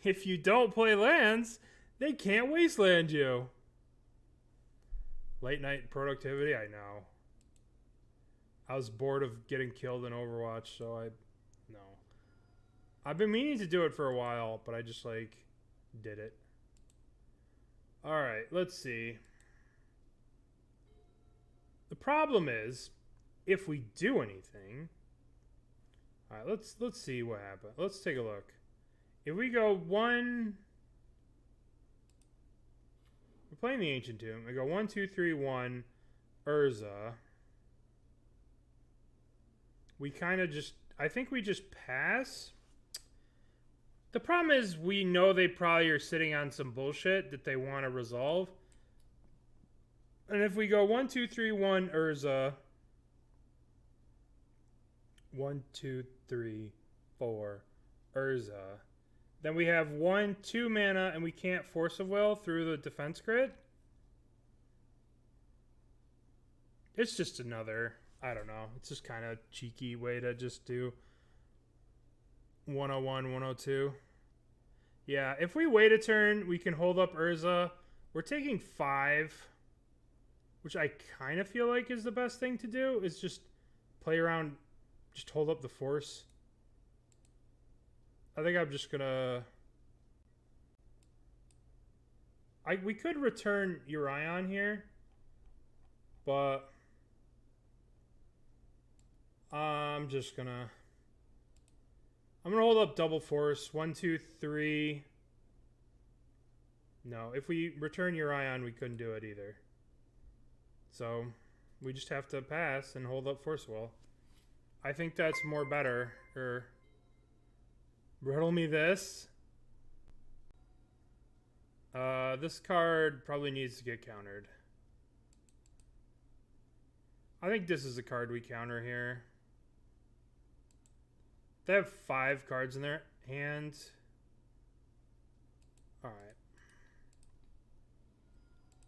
If you don't play lands, they can't wasteland you. Late night productivity, I know. I was bored of getting killed in Overwatch, so no. I've been meaning to do it for a while, but I just, like, did it. Alright, let's see. The problem is, if we do anything... Alright, let's see what happens. Let's take a look. If we go 1... We're playing the Ancient Tomb. We go 1, 2, 3, 1, Urza. We kind of just... I think we just pass. The problem is we know they probably are sitting on some bullshit that they want to resolve. And if we go 1, 2, 3, 1, Urza... 1, 2, 3, 4, Urza. Then we have 1, 2 mana, and we can't Force of Will through the defense grid. It's just another, I don't know. It's just kind of cheeky way to just do 101, 102. Yeah, if we wait a turn, we can hold up Urza. We're taking 5, which I kind of feel like is the best thing to do, is just play around, just hold up the Force. I think I'm just gonna... we could return Urion here, but I'm just gonna... I'm gonna hold up double Force. 1, 2, 3. No, if we return Urion, we couldn't do it either. So we just have to pass and hold up Force Will. I think that's more better. Riddle me this. This card probably needs to get countered. I think this is a card we counter here. They have 5 cards in their hand. Alright.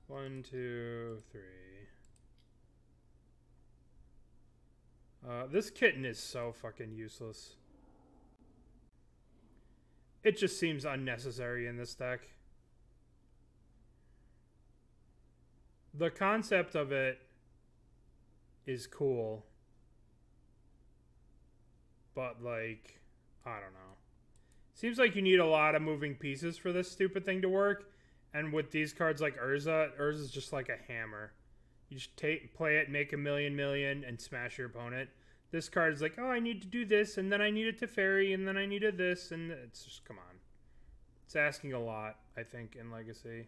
1, 2, 3. This Kitten is so fucking useless. It just seems unnecessary in this deck. The concept of it is cool. But, like, I don't know. Seems like you need a lot of moving pieces for this stupid thing to work. And with these cards like Urza, Urza's just like a hammer. You just play it, make a million, and smash your opponent. This card is like, oh, I need to do this, and then I need a Teferi, and then I need a this, and it's just, come on. It's asking a lot, I think, in Legacy.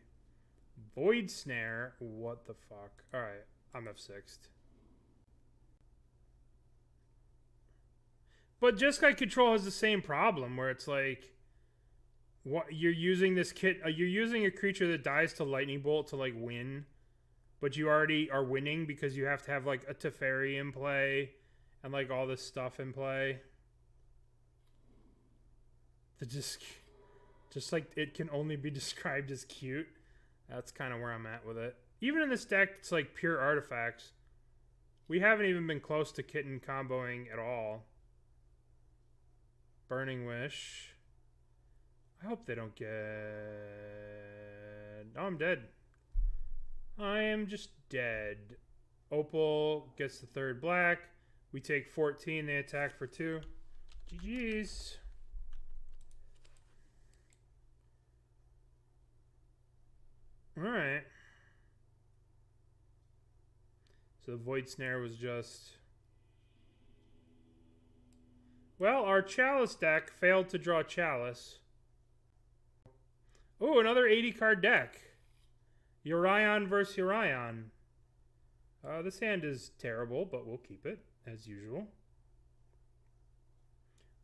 Void Snare? What the fuck? Alright, I'm F6'd. But Jeskai Control has the same problem, where it's like, what you're using this kit, you're using a creature that dies to Lightning Bolt to, like, win, but you already are winning because you have to have, like, a Teferi in play, and, like, all this stuff in play. Just like, it can only be described as cute. That's kind of where I'm at with it. Even in this deck, it's, like, pure artifacts. We haven't even been close to Kitten comboing at all. Burning Wish. I hope they don't get... Oh, I'm dead. I am just dead. Opal gets the third black. We take 14. They attack for 2. GG's. Alright. So the Void Snare was just... Well, our Chalice deck failed to draw Chalice. Oh, another 80-card deck. Urion versus Urion. This hand is terrible, but we'll keep it, as usual.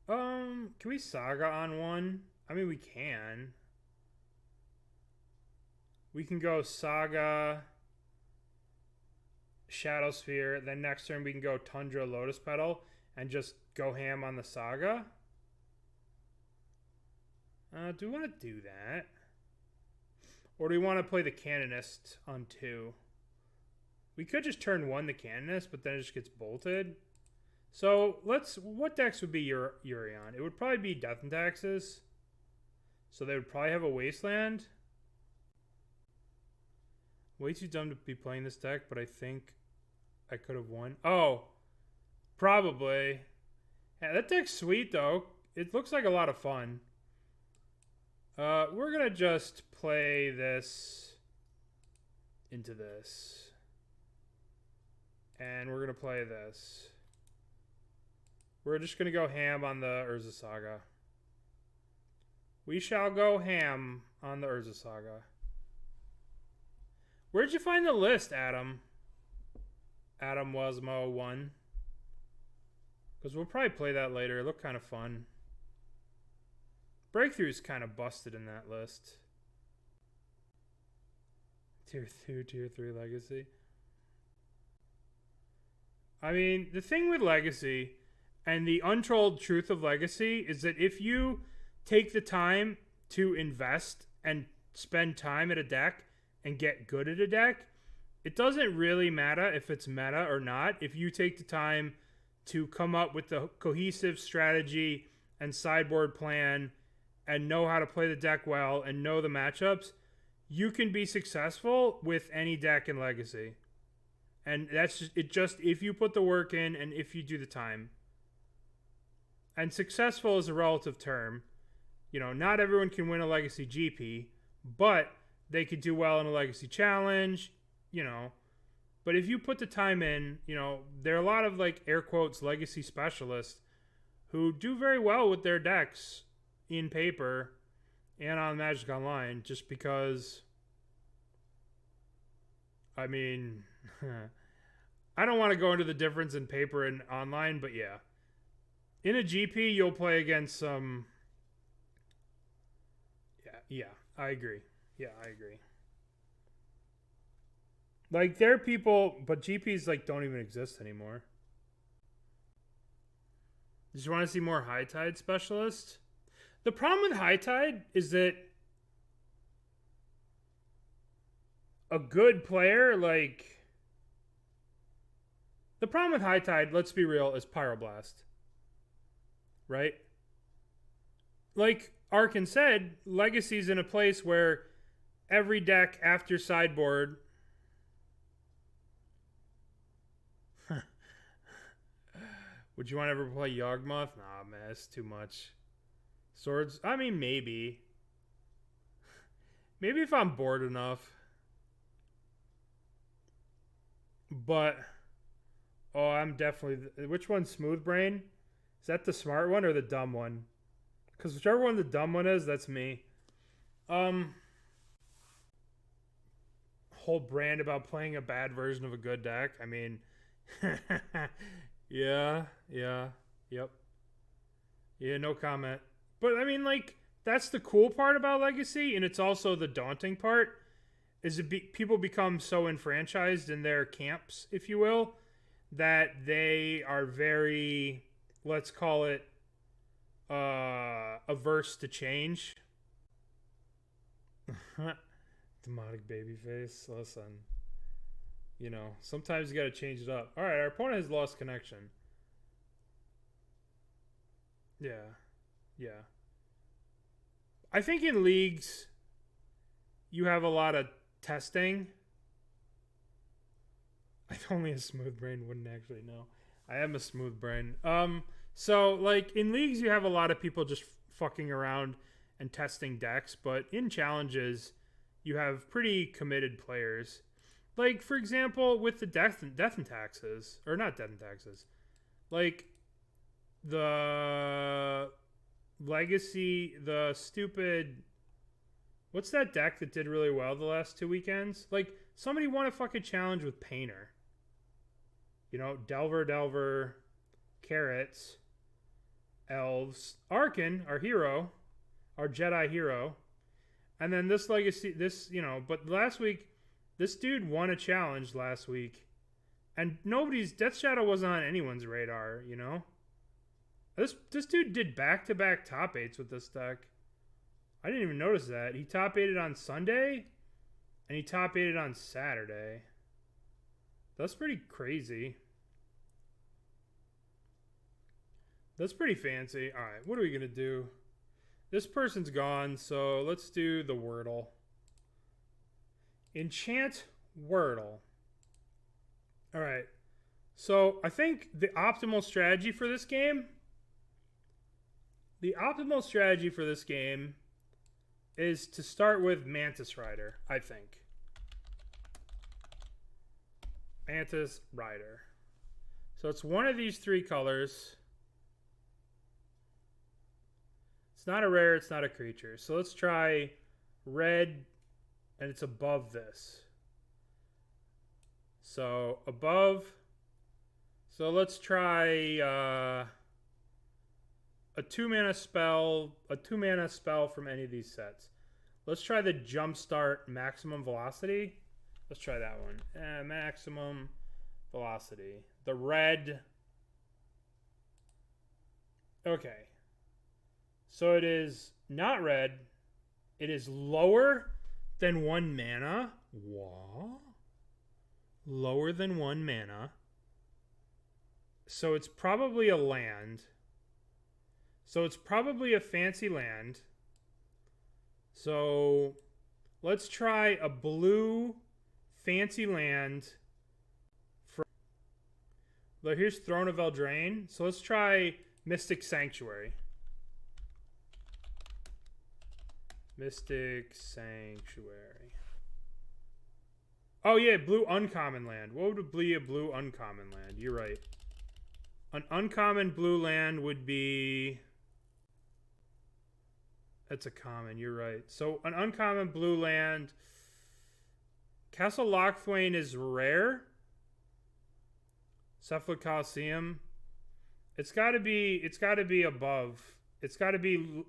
Can we Saga on one? I mean, we can. We can go Saga, Shadowspear, then next turn we can go Tundra, Lotus Petal, and just go ham on the Saga. Do we want to do that? Or do we want to play the Canonist on 2? We could just turn 1 the Canonist, but then it just gets bolted. So, what decks would be Urion? It would probably be Death and Taxes. So they would probably have a Wasteland. Way too dumb to be playing this deck, but I think I could have won. Oh, probably. Yeah, that deck's sweet, though. It looks like a lot of fun. We're going to just play this into this. And we're going to play this. We're just going to go ham on the Urza Saga. We shall go ham on the Urza Saga. Where'd you find the list, Adam? Adam Wasmo 1. Because we'll probably play that later. It looked kind of fun. Breakthrough's kind of busted in that list. Tier 2, Tier 3 Legacy. I mean, the thing with Legacy and the untold truth of Legacy is that if you take the time to invest and spend time at a deck and get good at a deck, it doesn't really matter if it's meta or not. If you take the time to come up with the cohesive strategy and sideboard plan and know how to play the deck well and know the matchups, you can be successful with any deck in Legacy. And that's just if you put the work in and if you do the time. And successful is a relative term. You know, not everyone can win a Legacy GP, but they could do well in a Legacy Challenge, you know. But if you put the time in, you know, there are a lot of, like, air quotes, Legacy specialists who do very well with their decks in paper and on Magic Online just because, I mean, I don't want to go into the difference in paper and online, but yeah. In a GP, you'll play against some... Yeah, I agree. Yeah, I agree. Like, there are people, but GPs, like, don't even exist anymore. Did you want to see more High Tide specialists? The problem with High Tide is that a good player, like... The problem with High Tide, let's be real, is Pyroblast. Right? Like, Arkin said, Legacy's in a place where every deck after sideboard would you want to ever play Yawgmoth? Nah, man, it's too much. Swords? I mean, maybe. Maybe if I'm bored enough. But, oh, I'm definitely... Which one's Smooth Brain? Is that the smart one or the dumb one? Because whichever one the dumb one is, that's me. Whole brand about playing a bad version of a good deck. I mean... Yeah, yep. Yeah, no comment. But, I mean, like, that's the cool part about Legacy, and it's also the daunting part, is people become so enfranchised in their camps, if you will, that they are very, let's call it, averse to change. Demonic babyface, listen. You know, sometimes you gotta change it up. Alright, our opponent has lost connection. Yeah. I think in leagues, you have a lot of testing. Only a smooth brain wouldn't actually know. I am a smooth brain. So, like, in leagues, you have a lot of people just fucking around and testing decks, but in challenges, you have pretty committed players. Like, for example, with the death and taxes, or not death and taxes, like the Legacy, the stupid, what's that deck that did really well the last 2 weekends? Like, somebody won a fucking challenge with Painter. You know, Delver, Carrots, Elves, Arkin, our hero, our Jedi hero, and then this Legacy, but last week, this dude won a challenge last week, and Death Shadow wasn't on anyone's radar, you know? This dude did back-to-back top 8s with this deck. I didn't even notice that. He top 8'd on Sunday, and he top 8'd on Saturday. That's pretty crazy. That's pretty fancy. Alright, what are we going to do? This person's gone, so let's do the Wordle. Enchant Wordle. Alright. So, I think the optimal strategy for this game... is to start with Mantis Rider, I think. Mantis Rider. So, it's one of these 3 colors. It's not a rare, it's not a creature. So, let's try red... and it's above this. So above. So let's try a 2-mana spell. A 2-mana spell from any of these sets. Let's try the Jumpstart Maximum Velocity. Let's try that one. Maximum Velocity. The red. Okay. So it is not red. It is lower than 1 mana. What? Lower than 1 mana. So it's probably a land. So it's probably a fancy land. So let's try a blue fancy land. Here's Throne of Eldraine. So let's try Mystic Sanctuary. Mystic Sanctuary. Oh yeah, blue uncommon land. What would be a blue uncommon land? You're right. An uncommon blue land would be... That's a common, you're right. So an uncommon blue land... Castle Lochthwain is rare. Cephalic Coliseum. It's got to be above. It's got to be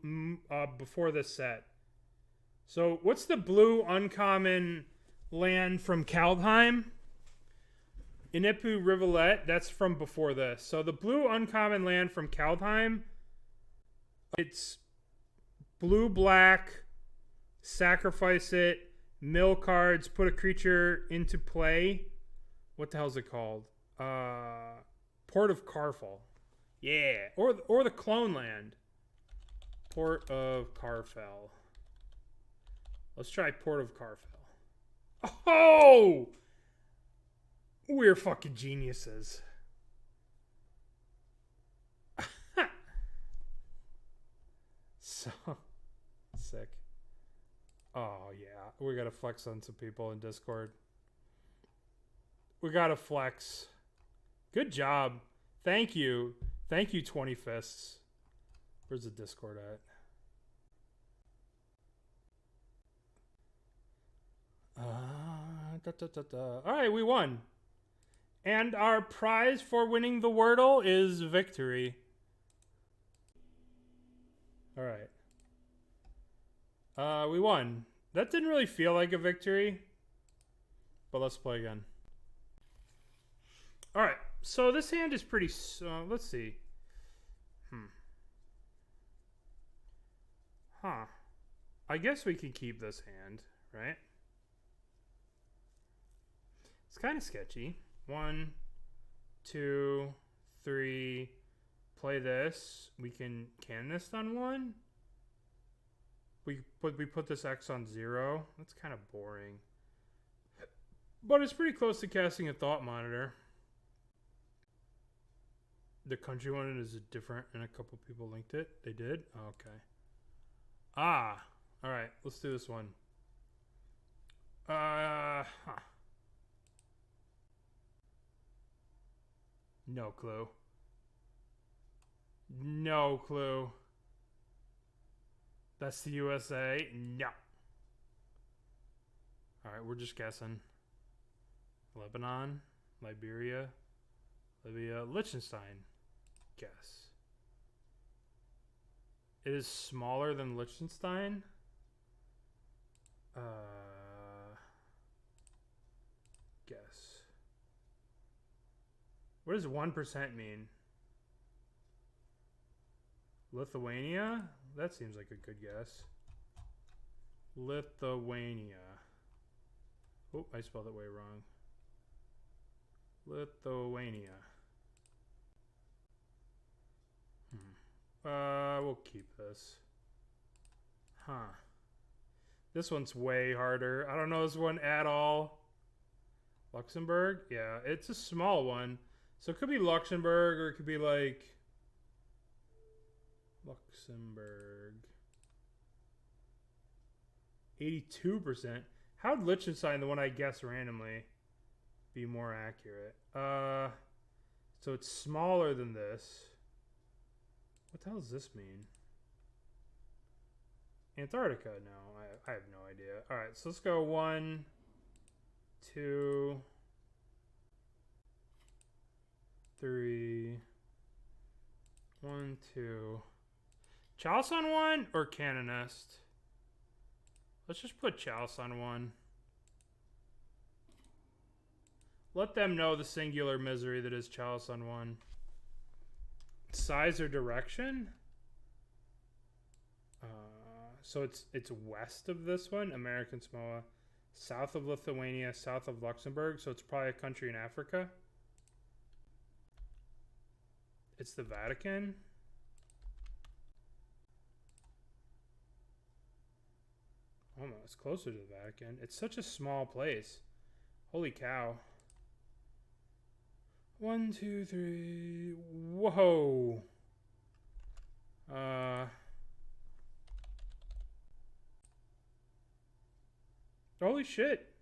before this set. So what's the blue uncommon land from Kaldheim? Inepu Rivulet, that's from before this. So the blue uncommon land from Kaldheim, it's blue-black, sacrifice it, mill cards, put a creature into play. What the hell is it called? Port of Carful. Yeah, or the clone land. Port of Carfell. Let's try Port of Carfell. Oh! We're fucking geniuses. So sick. Oh yeah, we gotta flex on some people in Discord. We gotta flex. Good job. Thank you. Thank you, 20 Fists. Where's the Discord at? Alright, we won. And our prize for winning the Wordle is victory. Alright. We won. That didn't really feel like a victory. But let's play again. Alright, so this hand is pretty... let's see. Huh. I guess we can keep this hand, right? It's kind of sketchy. 1, 2, 3. Play this. We can Canonist on 1. We put this X on 0. That's kind of boring. But it's pretty close to casting a Thought Monitor. The country one is different, and a couple people linked it. They did? Oh, okay. Ah. Alright, let's do this one. No clue. No clue. That's the USA? No. Alright, we're just guessing. Lebanon, Liberia, Libya, Liechtenstein. Guess. It is smaller than Liechtenstein. Guess. What does 1% mean? Lithuania? That seems like a good guess. Lithuania. Oh, I spelled it way wrong. Lithuania. We'll keep this. Huh. This one's way harder. I don't know this one at all. Luxembourg? Yeah, it's a small one. So it could be Luxembourg, or it could be like... Luxembourg. 82%. How'd Liechtenstein, the one I guessed randomly, be more accurate? So it's smaller than this. What the hell does this mean? Antarctica? No, I have no idea. Alright, so let's go 1, 2, 3. 1, 2. Chalice on 1 or Canonist? Let's just put Chalice on 1. Let them know the singular misery that is Chalice on 1. Size or direction? So it's west of this one, American Samoa, south of Lithuania, south of Luxembourg, so it's probably a country in Africa. It's the Vatican. Almost closer to the Vatican. It's such a small place. Holy cow. 1, 2, 3. Whoa. Holy shit.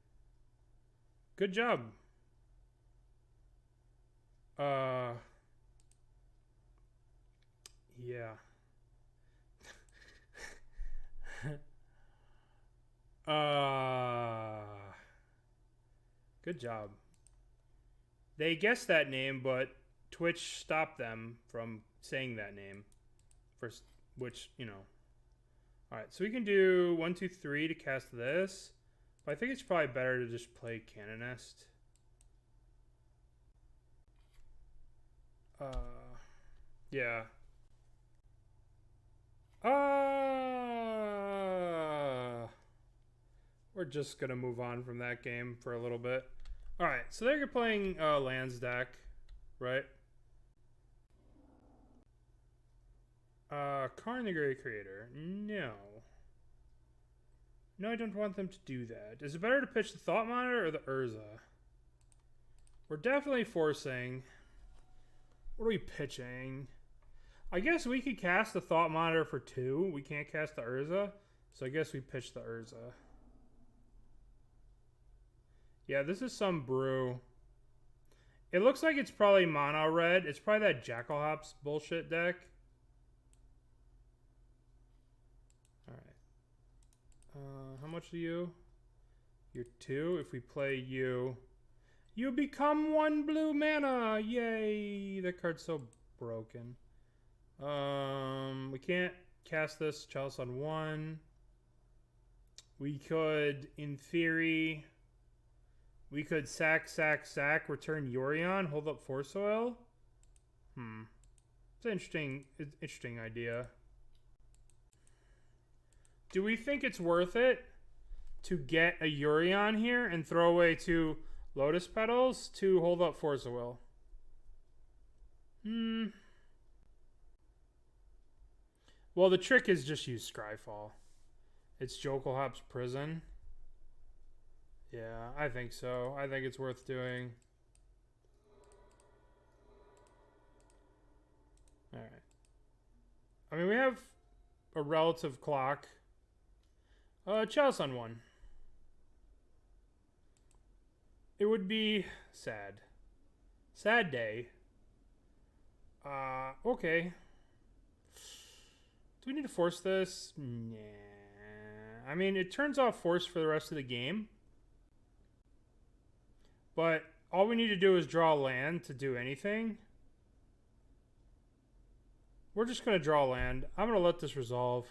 Good job. Yeah. Good job. They guessed that name, but Twitch stopped them from saying that name. First, which, you know. Alright, so we can do 1, 2, 3 to cast this. But I think it's probably better to just play Canonist. Yeah. We're just gonna move on from that game for a little bit. Alright, so they're playing lands deck, right? Karn the Great Creator. No. No, I don't want them to do that. Is it better to pitch the Thought Monitor or the Urza? We're definitely forcing. What are we pitching? I guess we could cast the Thought Monitor for 2. We can't cast the Urza. So I guess we pitch the Urza. Yeah, this is some brew. It looks like it's probably mono red. It's probably that Jackalhops bullshit deck. Alright. How much are you? You're 2. If we play you, you become 1 blue mana. Yay! That card's so broken. We can't cast this Chalice on 1. We could, in theory, we could sack, return Yorion, hold up Force Oil. It's an interesting idea. Do we think it's worth it to get a Yorion here and throw away 2 Lotus Petals to hold up Force Oil? Well, the trick is just use Scryfall. It's Jokelhop's Prison. Yeah, I think so. I think it's worth doing. Alright. I mean, we have a relative clock. Chalice on 1. It would be sad. Sad day. Okay. Do we need to force this? Nah. I mean, it turns off force for the rest of the game. But all we need to do is draw land to do anything. We're just going to draw land. I'm going to let this resolve.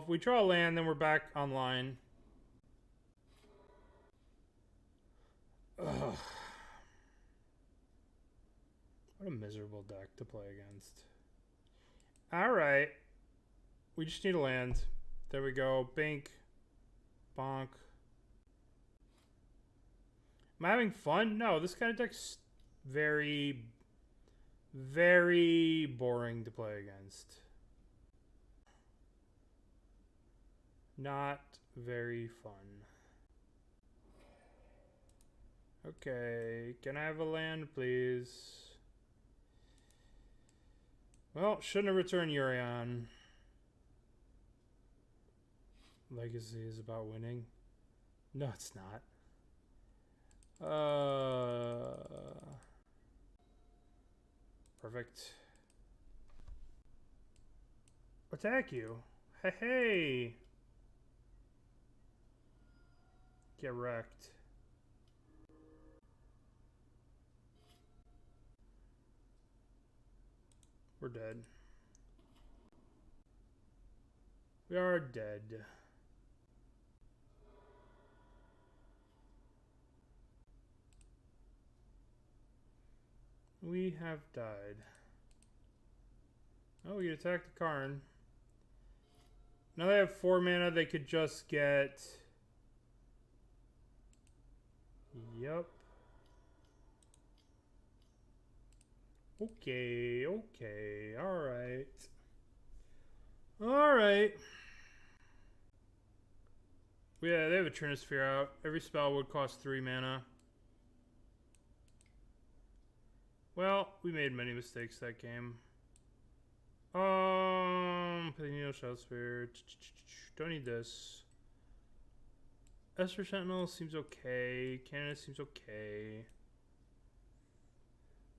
We draw land, then we're back online. Ugh. What a miserable deck to play against. Alright. We just need a land. There we go. Bink. Bonk. Am I having fun? No, this kind of deck's very, very boring to play against. Not very fun. Okay, can I have a land, please? Well, shouldn't have returned Yorion. Legacy is about winning. No, it's not. Perfect. Attack you. Hey, hey. Get wrecked. We're dead. We are dead. We have died. Oh, we can attack the Karn. Now they have 4 mana, they could just get... Yep. Okay, okay, alright. Alright. Yeah, they have a Trinisphere out. Every spell would cost 3 mana. Well, we made many mistakes that game. Pithing Needle, Shadowspear. Don't need this. Esper Sentinel seems okay. Canonist seems okay.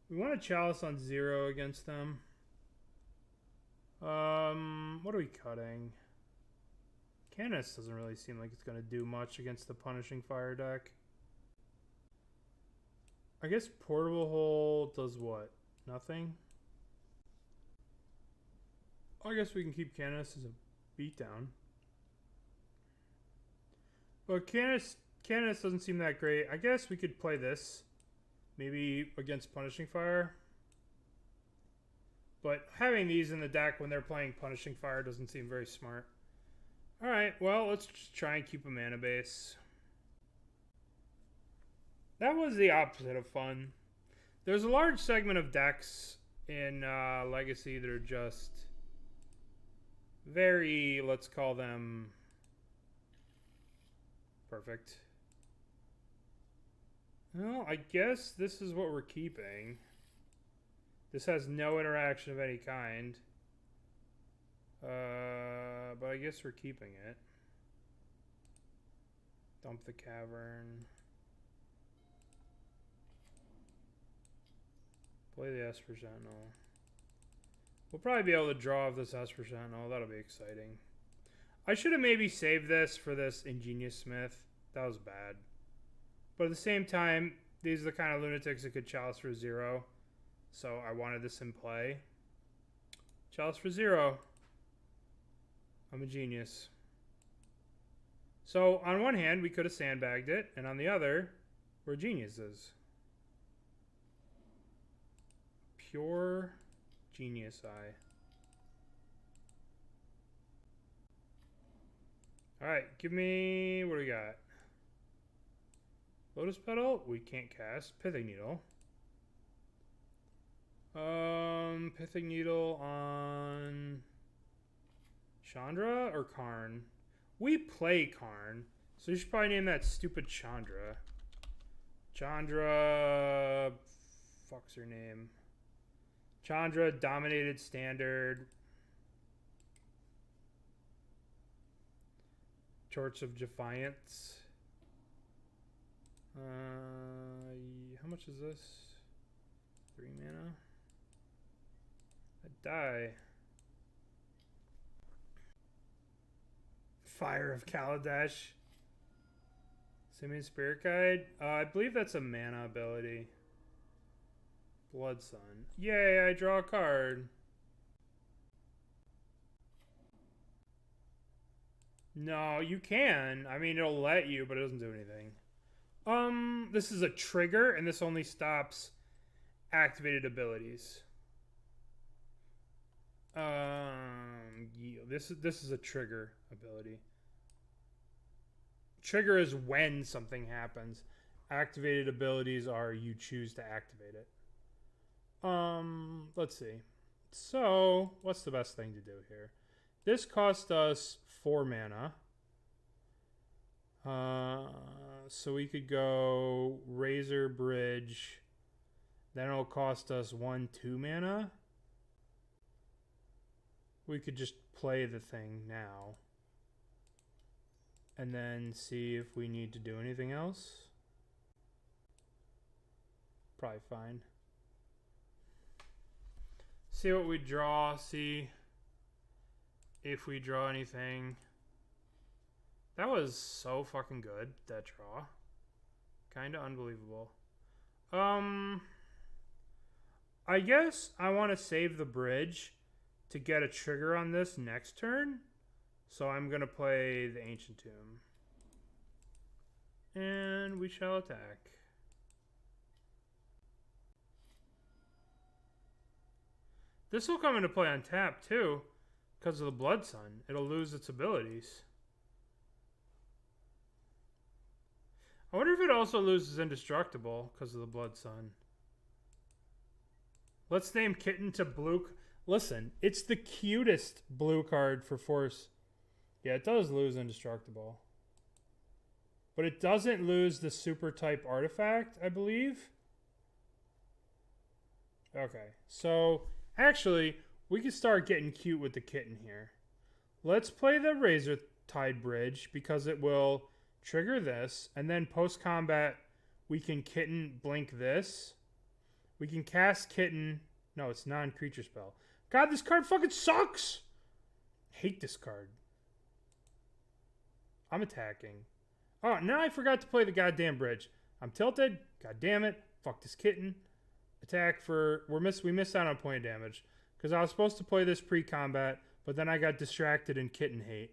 We want a Chalice on 0 against them. What are we cutting? Canonist doesn't really seem like it's going to do much against the Punishing Fire deck. I guess Portable Hole does what? Nothing? I guess we can keep Canonist as a beatdown. But Canonist doesn't seem that great. I guess we could play this. Maybe against Punishing Fire. But having these in the deck when they're playing Punishing Fire doesn't seem very smart. Alright, well, let's just try and keep a mana base. That was the opposite of fun. There's a large segment of decks in Legacy that are just very, let's call them, perfect. Well, I guess this is what we're keeping. This has no interaction of any kind. But I guess we're keeping it. Dump the cavern. Play the Esper Sentinel. We'll probably be able to draw off this Esper Sentinel. That'll be exciting. I should have maybe saved this for this Ingenious Smith. That was bad. But at the same time, these are the kind of lunatics that could Chalice for 0. So I wanted this in play. Chalice for 0. I'm a genius. So on one hand, we could have sandbagged it. And on the other, we're geniuses. Pure genius eye. Alright, give me... what do we got? Lotus Petal? We can't cast. Pithing Needle. Pithing Needle on... Chandra or Karn? We play Karn. So you should probably name that stupid Chandra. Chandra... fuck's her name? Chandra, dominated standard. Torch of Defiance. How much is this? 3 mana. I die. Fire of Kaladesh. Simian Spirit Guide. I believe that's a mana ability. Blood Sun. Yay, I draw a card. No, you can. I mean, it'll let you, but it doesn't do anything. This is a trigger, and this only stops activated abilities. Yeah, this is a trigger ability. Trigger is when something happens. Activated abilities are you choose to activate it. Let's see. So, what's the best thing to do here? This cost us 4 mana. So we could go Razor Bridge. Then it'll cost us 1, 2 mana. We could just play the thing now. And then see if we need to do anything else. Probably fine. See what we draw. See if we draw anything. That was so fucking good, that draw. Kinda unbelievable. I guess I want to save the bridge to get a trigger on this next turn. So I'm going to play the Ancient Tomb. And we shall attack. This will come into play on tap too, because of the Blood Sun. It'll lose its abilities. I wonder if it also loses Indestructible because of the Blood Sun. Let's name Kitten to blue. Listen, it's the cutest blue card for Force. Yeah, it does lose Indestructible. But it doesn't lose the super type artifact, I believe. Okay, so actually, we can start getting cute with the Kitten here. Let's play the Razortide Bridge because it will trigger this, and then post-combat, we can Kitten blink this. We can cast Kitten. No, it's non-creature spell. God, this card fucking sucks! Hate this card. I'm attacking. Oh, now I forgot to play the goddamn bridge. I'm tilted. God damn it. Fuck this Kitten. Attack for... We missed out on a point of damage. Because I was supposed to play this pre-combat, but then I got distracted in Kitten hate.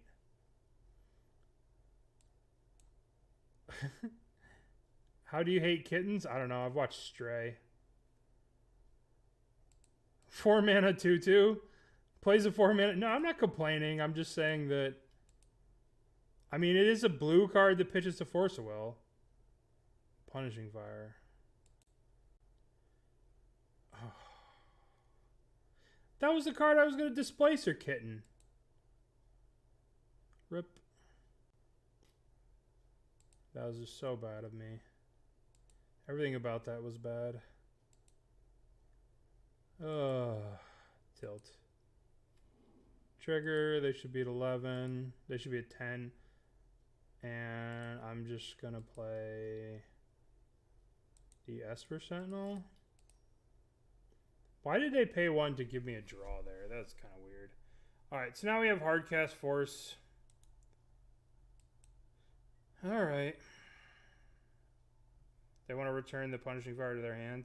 How do you hate kittens? I don't know. I've watched Stray. 4 mana 2/2. Plays a 4 mana. No, I'm not complaining. I'm just saying that. I mean, it is a blue card that pitches to Force of Will. Punishing Fire. Oh. That was the card I was going to displace her, Kitten. Rip. That was just so bad of me. Everything about that was bad. Tilt. Trigger, they should be at 11. They should be at 10. And I'm just going to play the Esper Sentinel. Why did they pay 1 to give me a draw there? That's kind of weird. Alright, so now we have Hardcast Force. Alright. They want to return the Punishing Fire to their hand.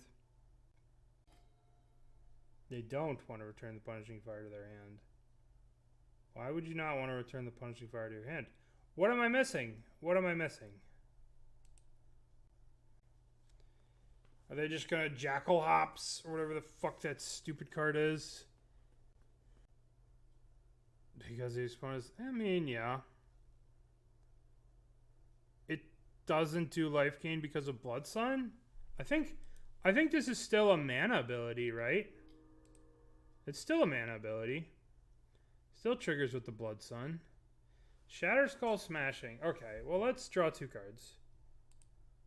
They don't want to return the Punishing Fire to their hand. Why would you not want to return the Punishing Fire to your hand? What am I missing? What am I missing? Are they just going to Jackal Hops or whatever the fuck that stupid card is? Because these opponents, I mean, yeah. It doesn't do life gain because of Blood Sun? I think this is still a mana ability, right? It's still a mana ability. Still triggers with the Blood Sun. Shatter Skull Smashing. Okay, well, let's draw 2 cards.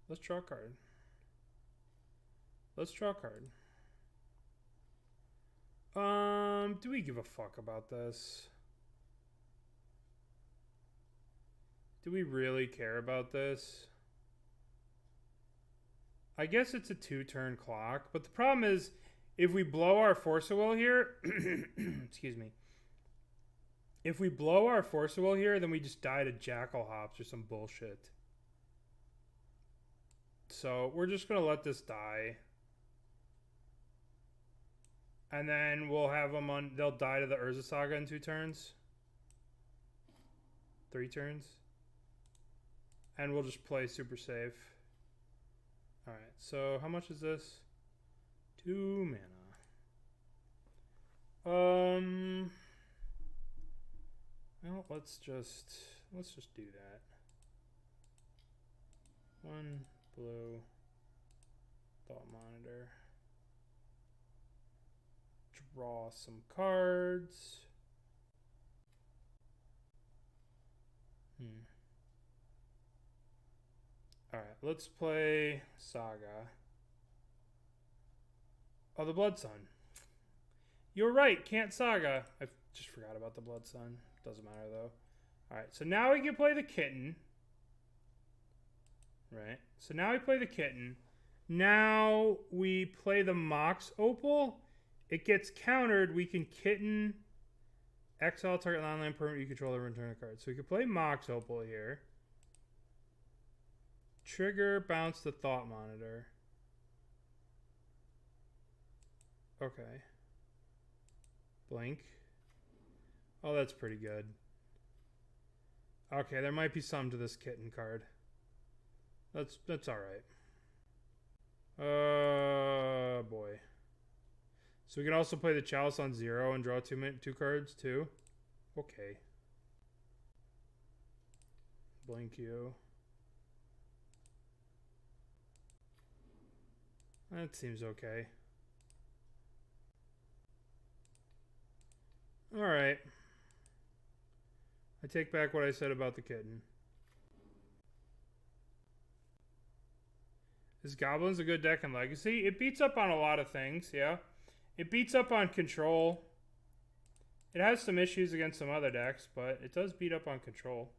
Let's draw a card. Let's draw a card. Do we give a fuck about this? Do we really care about this? I guess it's a 2-turn clock, but the problem is, if we blow our Force of Will here, excuse me. If we blow our Force of Will here, then we just die to Jackal Hops or some bullshit. So we're just going to let this die. And then we'll have them on, they'll die to the Urza Saga in 2 turns. 3 turns. And we'll just play super safe. Alright, so how much is this? 2 mana. Well, let's just do that. 1 blue Thought Monitor. Draw some cards. Alright, let's play Saga. Oh, the Blood Sun. You're right, can't Saga. I just forgot about the Blood Sun. Doesn't matter though. Alright, so now we can play the Kitten. Right, so now we play the Kitten. Now we play the Mox Opal. It gets countered. We can Kitten, exile target land permanent you control, and return a card. So we can play Mox Opal here. Trigger, bounce the Thought Monitor. Okay. Blink. Oh, that's pretty good. Okay, there might be some to this Kitten card. That's all right. Boy. So we can also play the Chalice on 0 and draw 2 cards too. Okay. Blink you. That seems okay. Alright. I take back what I said about the Kitten. Is Goblin's a good deck in Legacy? It beats up on a lot of things, yeah. It beats up on control. It has some issues against some other decks, but it does beat up on control.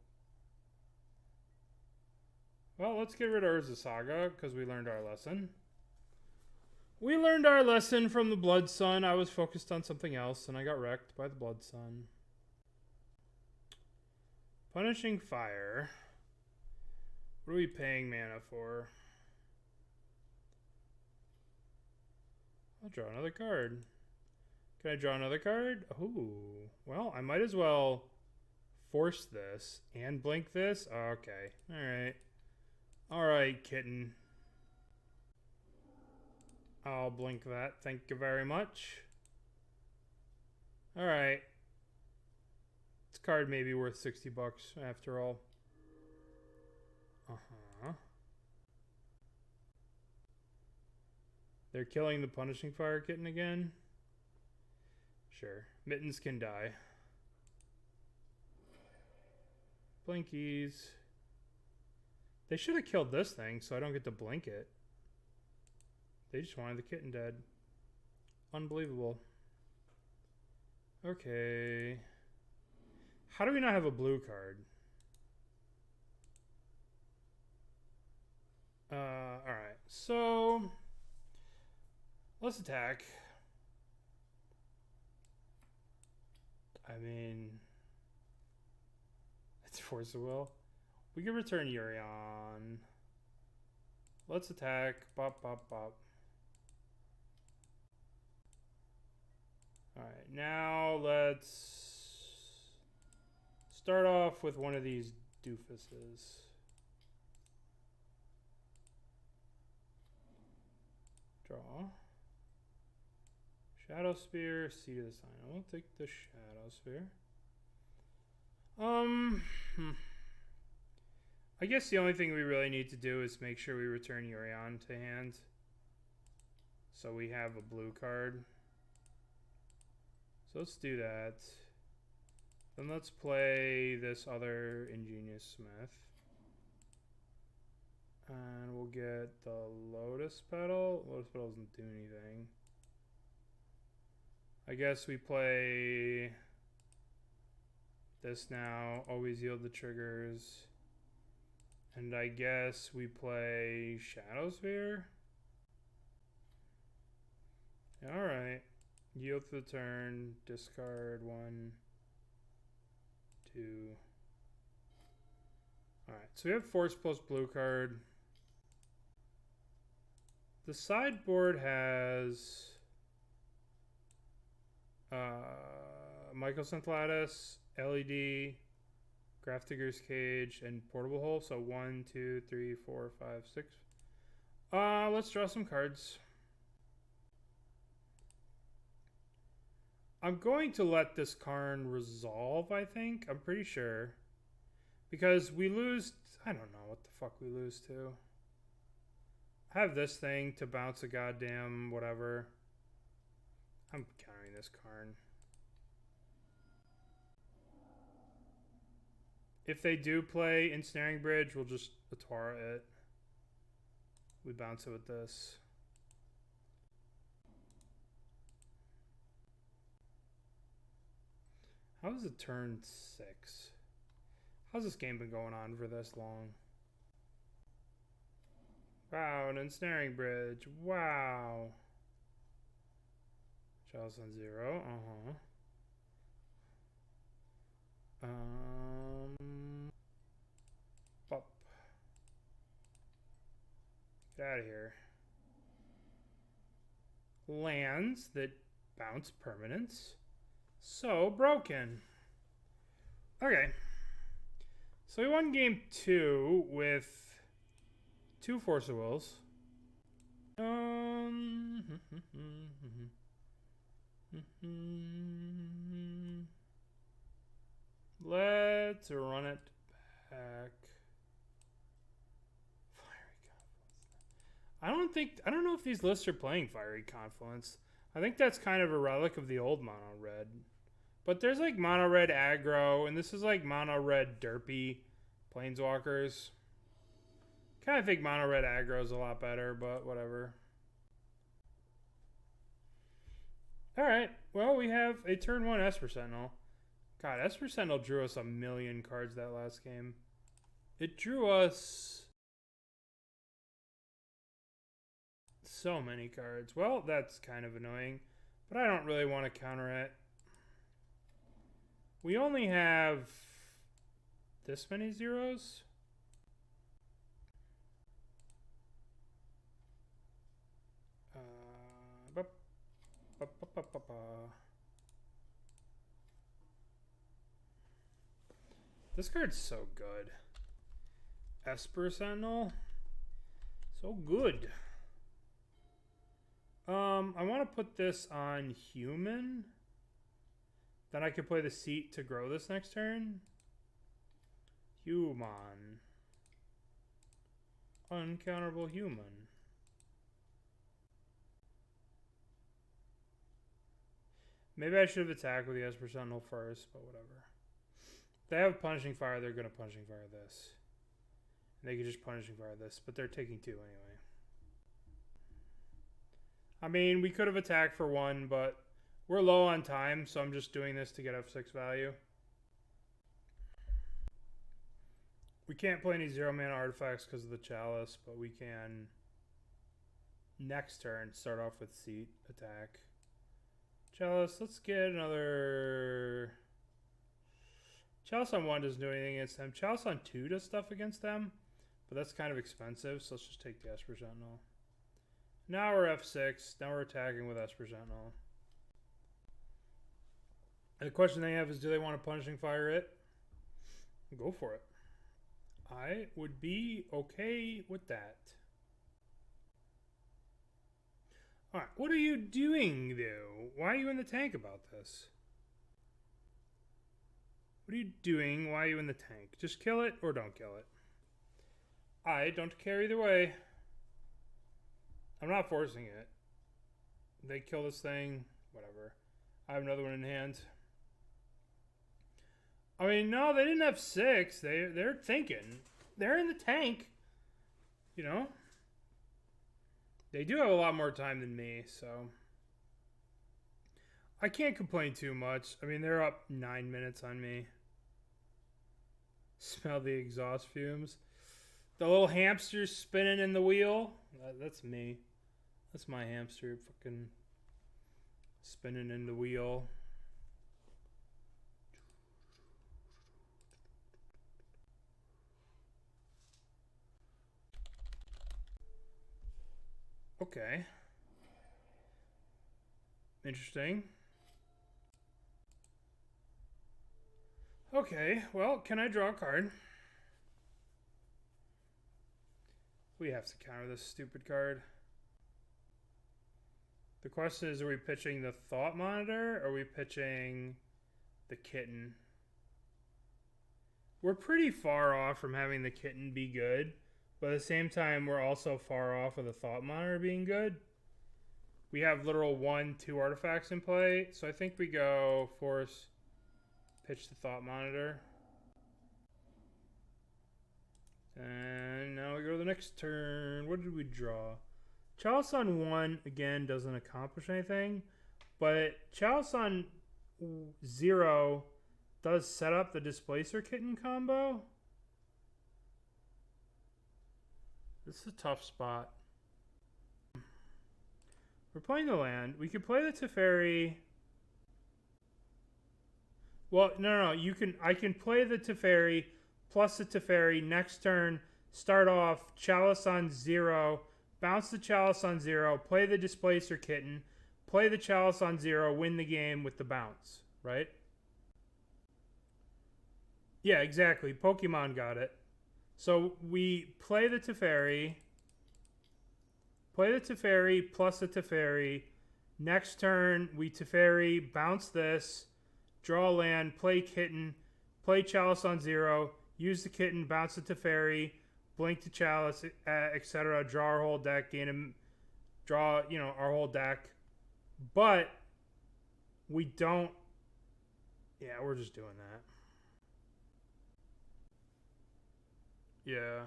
Well, let's get rid of Urza Saga, because we learned our lesson. We learned our lesson from the Blood Sun. I was focused on something else, and I got wrecked by the Blood Sun. Punishing Fire. What are we paying mana for? I'll draw another card. Can I draw another card? Ooh. Well, I might as well force this and blink this. Okay. Alright. Alright, Kitten. I'll blink that. Thank you very much. Alright. This card may be worth 60 bucks after all. Uh-huh. They're killing the Punishing Fire Kitten again. Sure. Mittens can die. Blinkies. They should have killed this thing so I don't get to blink it. They just wanted the kitten dead. Unbelievable. Okay. How do we not have a blue card? Alright. So, let's attack. I mean, it's Force of Will. We can return Urion. Let's attack. Bop, bop, bop. Alright, now let's start off with one of these doofuses. Draw. Shadowspear, Seed of the Sign. I won't take the Shadowspear. I guess the only thing we really need to do is make sure we return Urion to hand. So we have a blue card. So let's do that. Then let's play this other Ingenious Smith. And we'll get the Lotus Petal. Lotus Petal doesn't do anything. I guess we play this now. Always yield the triggers. And I guess we play Shadowspear. Alright. Yield for the turn. Discard 1, 2. Alright, so we have Force plus blue card. The sideboard has Mycosynth Lattice, LED, Grafdigger's Cage, and Portable Hole. So 1, 2, 3, 4, 5, 6. Let's draw some cards. I'm going to let this Karn resolve, I think. I'm pretty sure. Because we lose... I don't know what the fuck we lose to. I have this thing to bounce a goddamn whatever. I'm countering this Karn. If they do play Ensnaring Bridge, we'll just Otawara it. We bounce it with this. How is it turn 6? How's this game been going on for this long? Wow, an Ensnaring Bridge. Wow. Chalice on 0. Pop. Get out of here. Lands that bounce permanents. So broken. Okay. So we won game 2 with 2 Force of Wills. Let's run it back. I don't know if these lists are playing Fiery Confluence. I think that's kind of a relic of the old mono red. But there's like mono red aggro, and this is like mono red derpy planeswalkers. Kind of think mono red aggro is a lot better, but whatever. Alright, well, we have a turn 1 Esper Sentinel. God, Esper Sentinel drew us a million cards that last game. It drew us so many cards. Well, that's kind of annoying, but I don't really want to counter it. We only have this many zeros. This card's so good. Esper Sentinel. So good. I want to put this on human. Then I could play the seat to grow this next turn. Human. Uncounterable human. Maybe I should have attacked with the Esper Sentinel first, but whatever. If they have Punishing Fire, they're going to Punishing Fire this. And they could just Punishing Fire this, but they're taking 2 anyway. I mean, we could have attacked for 1, but we're low on time, so I'm just doing this to get F6 value. We can't play any 0-mana artifacts because of the Chalice, but we can next turn start off with Seat attack. Chalice, let's get another... Chalice on 1 doesn't do anything against them. Chalice on 2 does stuff against them, but that's kind of expensive, so let's just take the Esper Sentinel. Now we're F6. Now we're attacking with Esper Sentinel. And the question they have is, do they want to Punishing Fire it? Go for it. I would be okay with that. Alright, what are you doing, though? Why are you in the tank about this? What are you doing? Why are you in the tank? Just kill it or don't kill it. I don't care either way. I'm not forcing it. They kill this thing, whatever. I have another one in hand. I mean, no, they didn't have 6. They're thinking. They're in the tank. You know? They do have a lot more time than me, so I can't complain too much. I mean, they're up 9 minutes on me. Smell the exhaust fumes. The little hamster spinning in the wheel. That's me. That's my hamster fucking spinning in the wheel. Okay. Interesting. Okay, well, can I draw a card? We have to counter this stupid card. The question is, are we pitching the Thought Monitor or are we pitching the Kitten? We're pretty far off from having the Kitten be good, but at the same time, we're also far off of the Thought Monitor being good. We have literal 1-2 artifacts in play, so I think we go Force, pitch the Thought Monitor. And now we go to the next turn. What did we draw? Chalice on 1, again, doesn't accomplish anything. But Chalice on 0 does set up the Displacer Kitten combo. This is a tough spot. We're playing the land. We could play the Teferi. Well, no. I can play the Teferi plus the Teferi next turn. Start off Chalice on 0. Bounce the Chalice on 0. Play the Displacer Kitten. Play the Chalice on 0. Win the game with the bounce. Right? Yeah, exactly. Pokemon got it. So we play the Teferi. Play the Teferi plus the Teferi. Next turn, we Teferi, bounce this, draw land, play Kitten, play Chalice on 0, use the Kitten, bounce the Teferi, blink the Chalice, etc. Draw our whole deck, draw, our whole deck. But we don't. Yeah, we're just doing that. Yeah.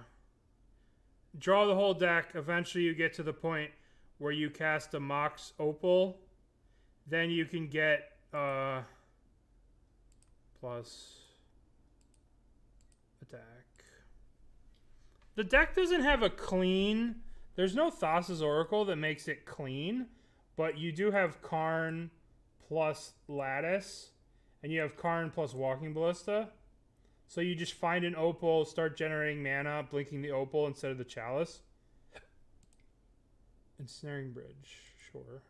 Draw the whole deck. Eventually you get to the point where you cast a Mox Opal. Then you can get plus attack. The deck doesn't have a clean. There's no Thassa's Oracle that makes it clean. But you do have Karn plus Lattice. And you have Karn plus Walking Ballista. So you just find an Opal, start generating mana, blinking the Opal instead of the Chalice. Ensnaring Bridge, sure.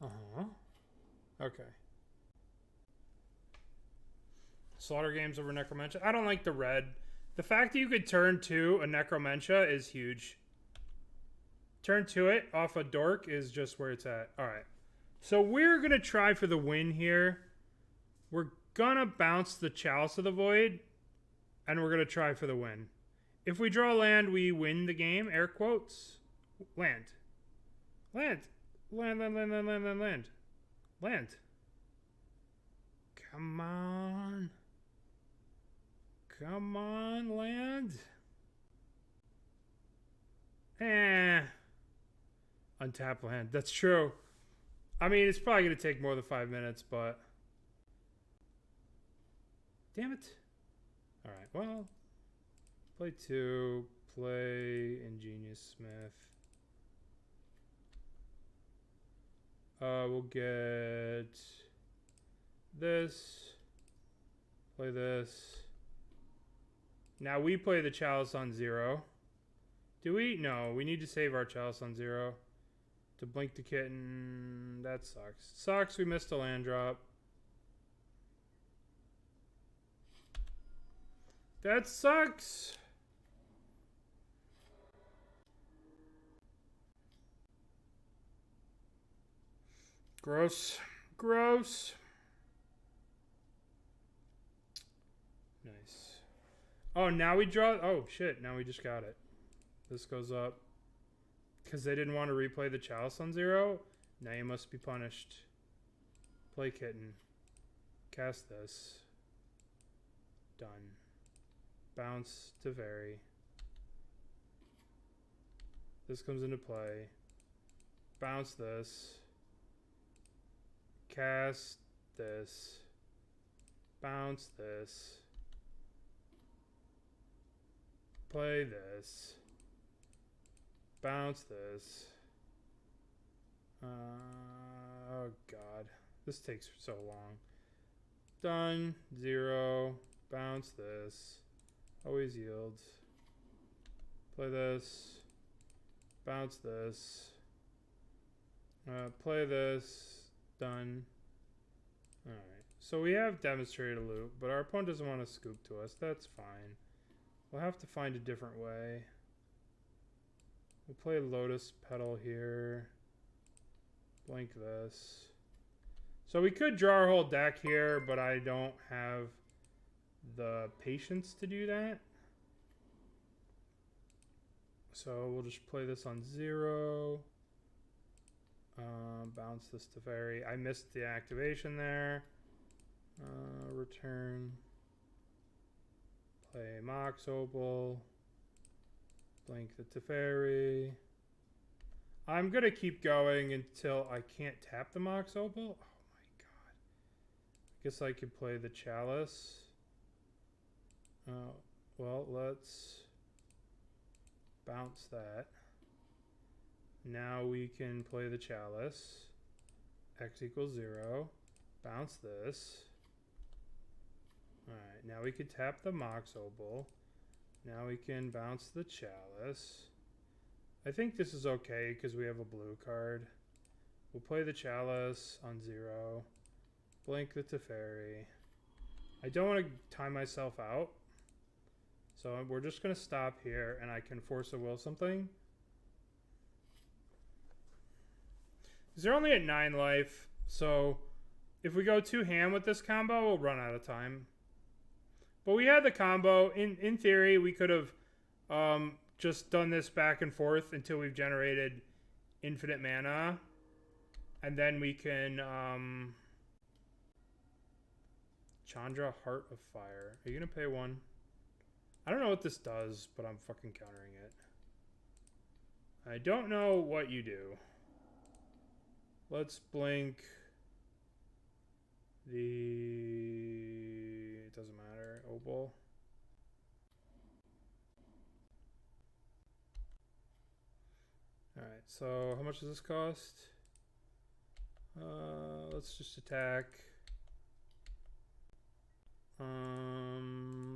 Uh-huh. Okay. Slaughter Games over Necromentia. I don't like the red. The fact that you could turn 2 a Necromentia is huge. Turn 2 it off a Dork is just where it's at. Alright. So we're going to try for the win here. We're gonna bounce the Chalice of the Void, and we're gonna try for the win. If we draw land, we win the game, air quotes. Land. Land, land, land, land, land, land, land. Land. Come on. Come on, land. Untap land. That's true. I mean, it's probably going to take more than 5 minutes, but... Damn it. Alright, well... Play 2. Play Ingenious Smith. We'll get... this. Play this. Now we play the Chalice on 0. Do we? No, we need to save our Chalice on 0. To blink the Kitten. That sucks. Sucks, we missed a land drop. That sucks! Gross. Gross. Nice. Oh, now we draw... Oh, shit. Now we just got it. This goes up. Because they didn't want to replay the Chalice on 0? Now you must be punished. Play Kitten. Cast this. Done. Bounce Teferi. This comes into play. Bounce this. Cast this. Bounce this. Play this. Bounce this. Oh god. This takes so long. Done. 0. Bounce this. Always yields. Play this. Bounce this. Play this. Done. Alright. So we have demonstrated a loop, but our opponent doesn't want to scoop to us. That's fine. We'll have to find a different way. We'll play Lotus Petal here. Blink this. So we could draw our whole deck here, but I don't have the patience to do that. So we'll just play this on 0. Bounce this Teferi. I missed the activation there. Return. Play Mox Opal. Blink the Teferi. I'm going to keep going until I can't tap the Mox Opal. Oh my god. I guess I could play the Chalice. Well, let's bounce that. Now we can play the Chalice. X equals 0. Bounce this. Alright, now we could tap the Mox Opal. Now we can bounce the Chalice. I think this is okay because we have a blue card. We'll play the Chalice on 0. Blink the Teferi. I don't want to time myself out. So we're just going to stop here and I can force a will something. They're only at 9 life, so if we go 2 ham with this combo, we'll run out of time. But we had the combo. In theory, we could have just done this back and forth until we've generated infinite mana. And then we can... Chandra, Heart of Fire. Are you going to pay 1? I don't know what this does, but I'm fucking countering it. I don't know what you do. Let's blink the... It doesn't matter. Opal. Alright, so how much does this cost? Let's just attack.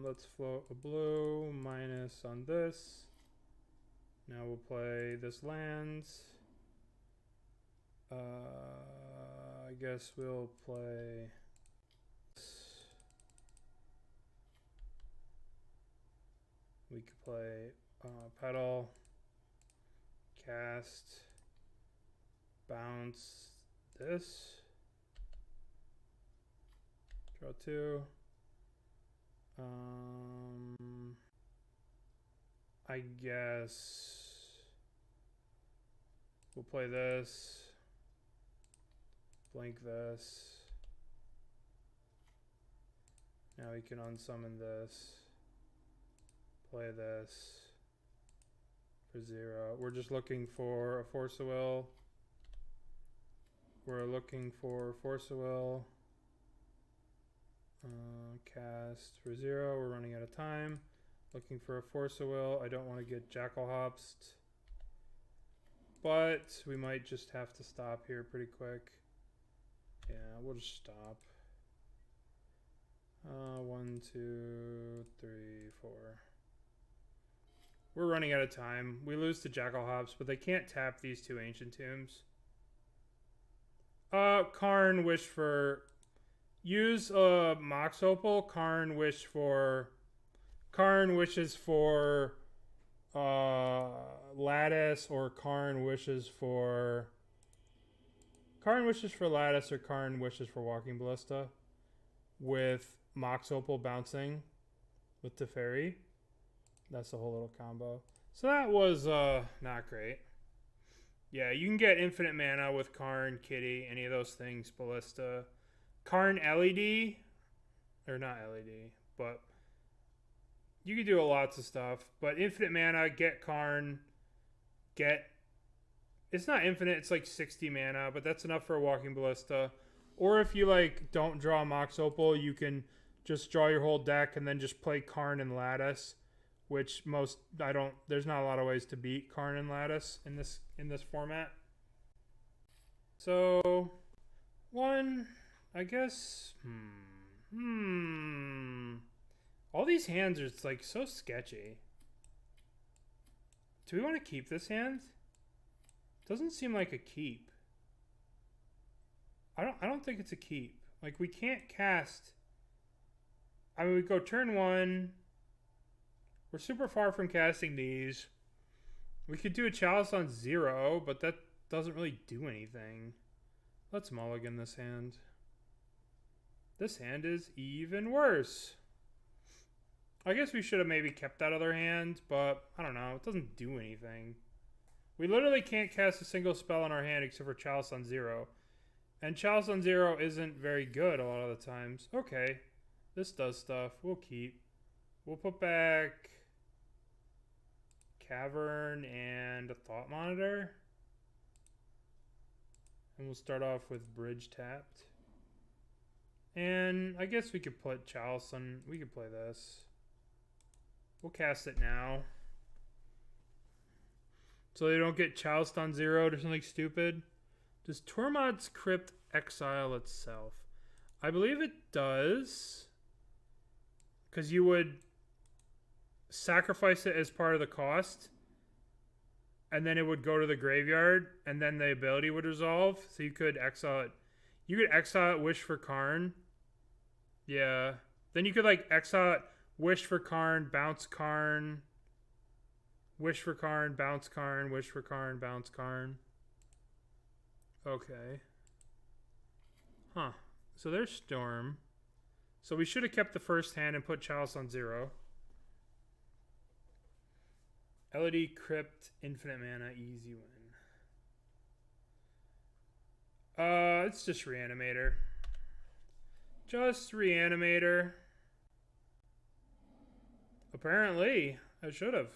Let's float a blue minus on this. Now we'll play this lands. I guess we'll play. We could play Petal, cast, bounce this, draw 2. I guess we'll play this. Blink this. Now we can unsummon this. Play this for 0. We're just looking for a Force of Will. We're looking for Force of Will. Cast for 0. We're running out of time. Looking for a Force of Will. I don't want to get Jackal Hopsed, but we might just have to stop here pretty quick. Yeah, we'll just stop. 1, 2, 3, 4. We're running out of time. We lose to Jackal Hops, but they can't tap these 2 Ancient Tombs. Karn wish for... Use Mox Opal. Karn wishes for Lattice, or Karn wishes for Lattice, or Karn wishes for Walking Ballista with Mox Opal bouncing with Teferi. That's the whole little combo. So that was not great. Yeah, you can get infinite mana with Karn, Kitty, any of those things, Ballista. Karn LED, or not LED, but you can do lots of stuff. But infinite mana, get Karn, it's not infinite, it's like 60 mana, but that's enough for a Walking Ballista. Or if you like don't draw Mox Opal, you can just draw your whole deck and then just play Karn and Lattice, which there's not a lot of ways to beat Karn and Lattice in this format. So I guess all these hands are like so sketchy. Do we want to keep this hand? Doesn't seem like a keep. I don't think it's a keep. Like, we can't cast. I mean, we go turn 1. We're super far from casting these. We could do a Chalice on 0, but that doesn't really do anything. Let's mulligan this hand. This hand is even worse. I guess we should have maybe kept that other hand, but I don't know. It doesn't do anything. We literally can't cast a single spell in our hand except for Chalice on 0. And Chalice on 0 isn't very good a lot of the times. Okay. This does stuff. We'll keep. We'll put back Cavern and a Thought Monitor. And we'll start off with Bridge tapped. And I guess we could put Chalice on. We could play this. We'll cast it now. So they don't get Chalice on 0 or something stupid. Does Tormod's Crypt exile itself? I believe it does. Because you would sacrifice it as part of the cost. And then it would go to the graveyard. And then the ability would resolve. So you could exile it. You could exile it, wish for Karn. Yeah. Then you could like exile it, wish for Karn, bounce Karn. Wish for Karn, bounce Karn, wish for Karn, bounce Karn. Okay. Huh. So there's Storm. So we should have kept the first hand and put Chalice on 0. LED Crypt, infinite mana, easy win. It's just Reanimator. Just Reanimator. Apparently, I should have.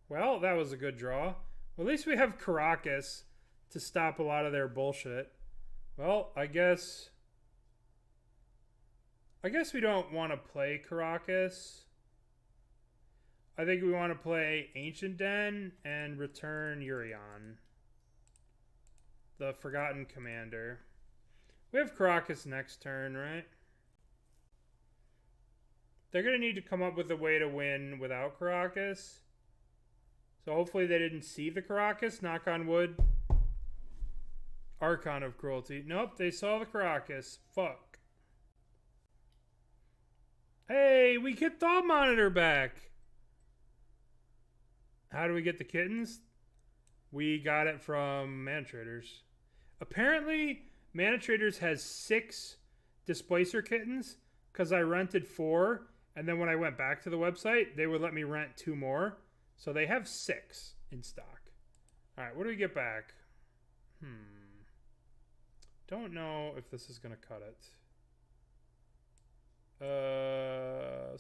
Well, that was a good draw. Well, at least we have Karakas to stop a lot of their bullshit. Well, I guess we don't want to play Karakas. I think we want to play Ancient Den and return Urion, the Forgotten Commander. We have Karakas next turn, right? They're going to need to come up with a way to win without Karakas. So hopefully they didn't see the Karakas. Knock on wood. Archon of Cruelty. Nope, they saw the Karakas. Fuck. Hey, we get Thought Monitor back. How do we get the kittens? We got it from Mana Traders. Apparently, Mana Traders has 6 Displacer kittens because I rented 4. And then when I went back to the website, they would let me rent 2 more. So they have 6 in stock. All right, what do we get back? don't know if this is going to cut it.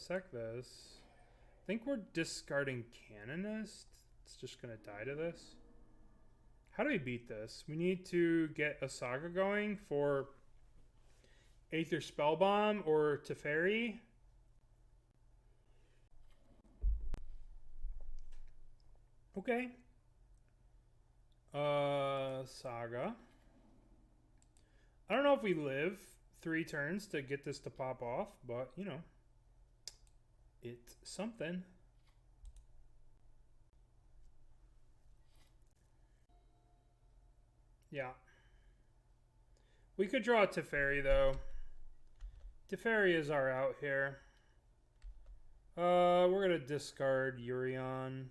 Sack this. I think we're discarding Canonist. It's just going to die to this. How do we beat this? We need to get a Saga going for Aether Spellbomb or Teferi. Okay. Saga. I don't know if we live 3 turns to get this to pop off, but, you know, it's something. Yeah. We could draw a Teferi, though. Teferi is our out here. We're going to discard Urion.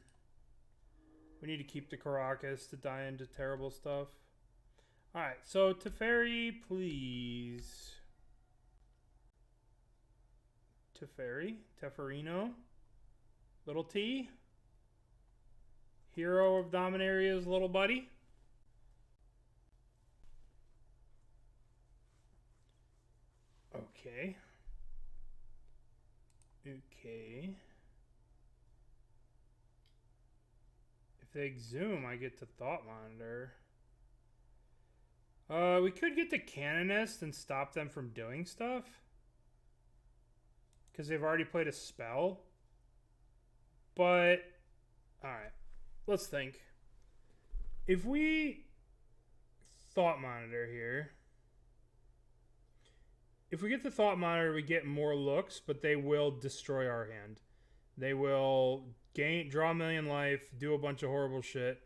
We need to keep the Karakas to die into terrible stuff. Alright, so Teferi, please. Teferi, Teferino. Little T. Hero of Dominaria's little buddy. Okay. Okay. If they exhume, I get to Thought Monitor. We could get the Canonist and stop them from doing stuff. Because they've already played a spell. But, alright. Let's think. If we Thought Monitor here. If we get the Thought Monitor, we get more looks, but they will destroy our hand. They will draw a million life, do a bunch of horrible shit.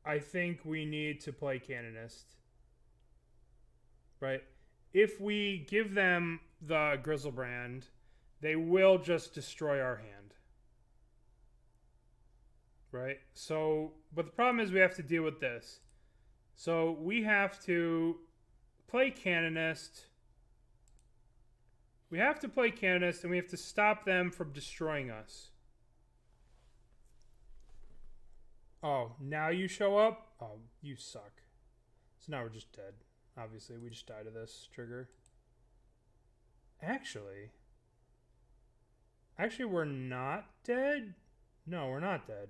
I think we need to play Canonist. Right? If we give them the Grizzlebrand, they will just destroy our hand. Right? So, but the problem is we have to deal with this. So we have to play Canonist. We have to play Canonist, and we have to stop them from destroying us. Oh, now you show up? Oh, you suck. So now we're just dead. Obviously, we just died to this trigger. Actually, we're not dead? No, we're not dead.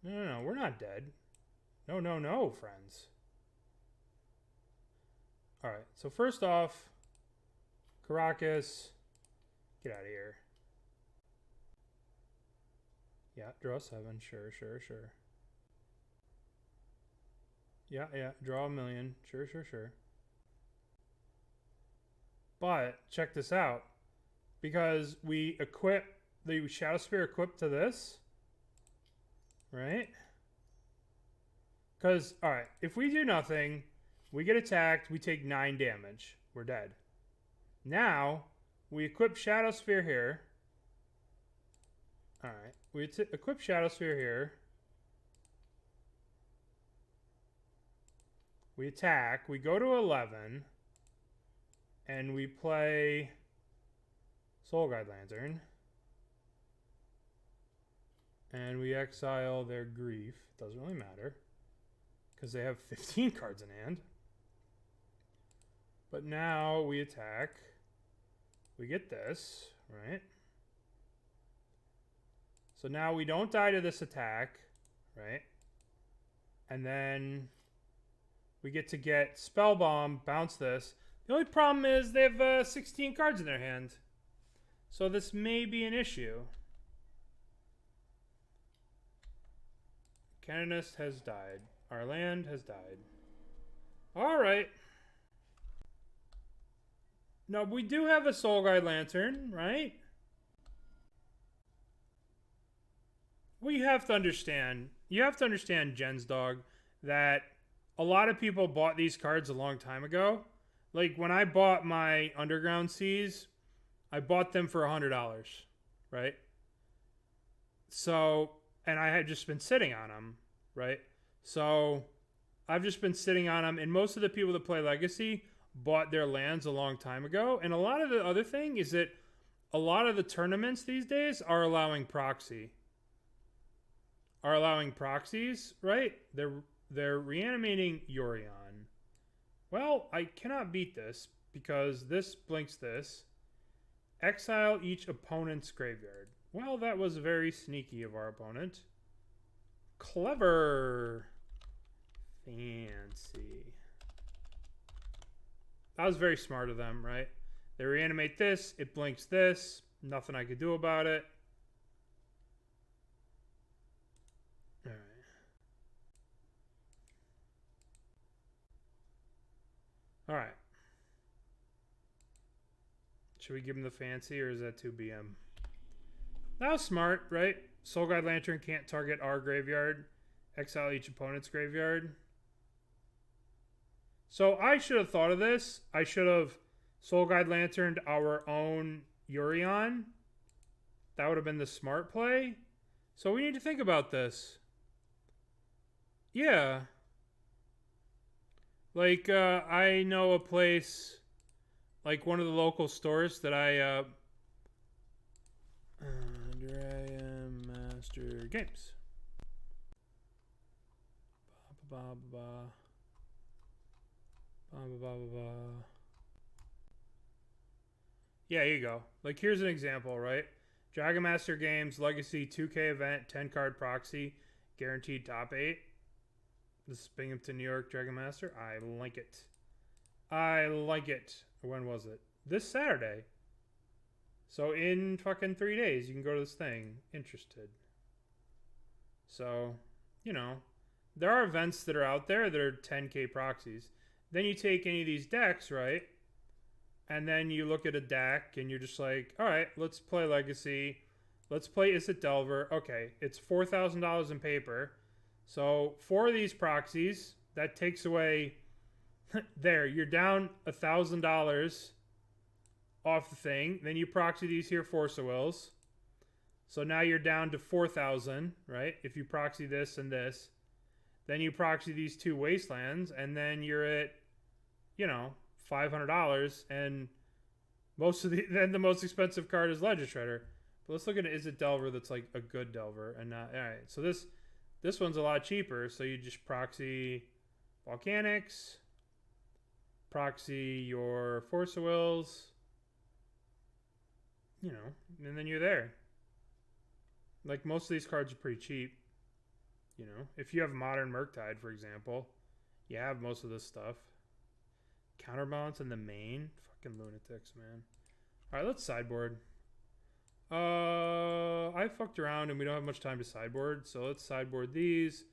No, we're not dead. No, friends. Alright, so first off, Karakas, get out of here. Yeah, draw 7, sure. Yeah, draw a million, sure. But, check this out. Because we equip the Shadowspear equipped to this, right? Because, alright, if we do nothing, we get attacked, we take 9 damage. We're dead. Now, we equip Shadowspear here. Alright, we equip Shadowspear here. We attack, we go to 11. And we play Soul Guide Lantern. And we exile their Grief. Doesn't really matter. Because they have 15 cards in hand. But now we attack. We get this, right? So now we don't die to this attack, right? And then we get to get Spellbomb, bounce this. The only problem is they have 16 cards in their hand. So this may be an issue. Canonist has died. Our land has died. Alright. No, we do have a Soul Guide Lantern, right? Well, you have to understand, Jen's dog, that a lot of people bought these cards a long time ago. Like, when I bought my Underground Seas, I bought them for $100, right? So, and I had just been sitting on them, right? So, I've just been sitting on them, and most of the people that play Legacy bought their lands a long time ago. And a lot of the other thing is that a lot of the tournaments these days are allowing proxy. Are allowing proxies, right? they're reanimating Yorion. Well, I cannot beat this because this blinks this. Exile each opponent's graveyard. Well, that was very sneaky of our opponent. Clever. Fancy. That was very smart of them, right? They reanimate this. It blinks this. Nothing I could do about it. All right. All right. Should we give him the fancy, or is that 2BM? That was smart, right? Soul Guide Lantern can't target our graveyard. Exile each opponent's graveyard. So I should have thought of this. I should have Soul Guide Lanterned our own Yorion. That would have been the smart play. So we need to think about this. Yeah. Like, I know a place, like one of the local stores that I, Dragon Master Games. Yeah, here you go. Like, here's an example, right? Dragon Master Games, Legacy 2K event, 10 card proxy, guaranteed top 8. This is Binghamton, New York, Dragon Master. I like it. I like it. When was it? This Saturday. So in fucking 3 days, you can go to this thing. Interested. So, you know, there are events that are out there that are 10K proxies. Then you take any of these decks, right? And then you look at a deck and you're just like, all right, let's play Legacy. Let's play Is It Delver. Okay, it's $4,000 in paper. So 4 of these proxies, that takes away, there, you're down $1,000 off the thing. Then you proxy these here Force of Wills. So now you're down to 4,000, right? If you proxy this and this. Then you proxy these 2 Wastelands, and then you're at, you know, $500. And then the most expensive card is Ledger Shredder. But let's look at it. Is It Delver that's like a good Delver and not, all right. So this one's a lot cheaper. So you just proxy Volcanics, proxy your Force of Wills, you know, and then you're there. Like, most of these cards are pretty cheap. You know, if you have Modern Murktide, for example, you have most of this stuff. Counterbalance in the main. Fucking lunatics, man. All right, let's sideboard. I fucked around and we don't have much time to sideboard, so let's sideboard these.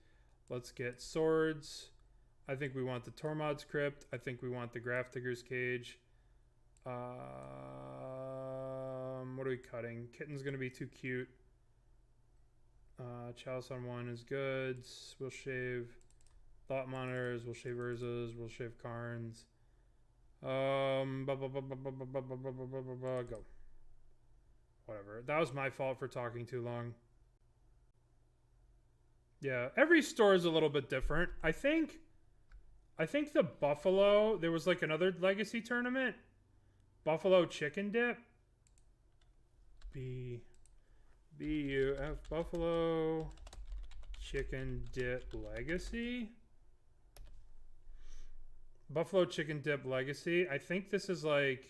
Let's get swords. I think we want the Tormod's Crypt. I think we want the Grafdigger's Cage. What are we cutting? Kitten's gonna be too cute. Chalice on 1 is good. We'll shave Thought Monitors. We'll shave Urzas. We'll shave Karns. Go. Whatever. That was my fault for talking too long. Yeah, every store is a little bit different. I think the Buffalo, there was like another Legacy tournament. Buffalo Chicken Dip. BUF Buffalo Chicken Dip Legacy. Buffalo Chicken Dip Legacy. I think this is like,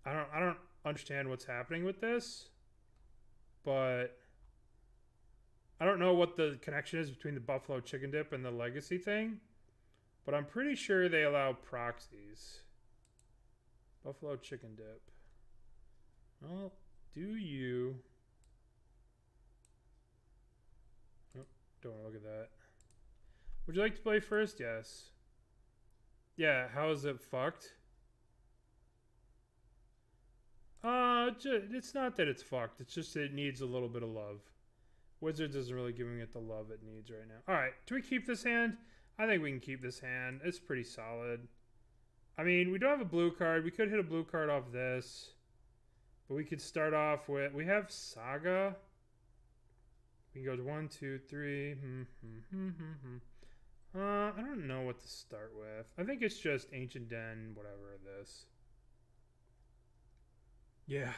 I don't understand what's happening with this, but I don't know what the connection is between the Buffalo Chicken Dip and the Legacy thing, but I'm pretty sure they allow proxies. Buffalo Chicken Dip. Well, do you... Oh, don't want to look at that. Would you like to play first? Yes. Yeah, how is it fucked? It's not that it's fucked. It's just that it needs a little bit of love. Wizards isn't really giving it the love it needs right now. All right, do we keep this hand? I think we can keep this hand. It's pretty solid. I mean, we don't have a blue card. We could hit a blue card off this. But we could start off with... We have Saga. We can go to 1, 2, 3. I don't know what to start with. I think it's just Ancient Den, whatever this. Yeah.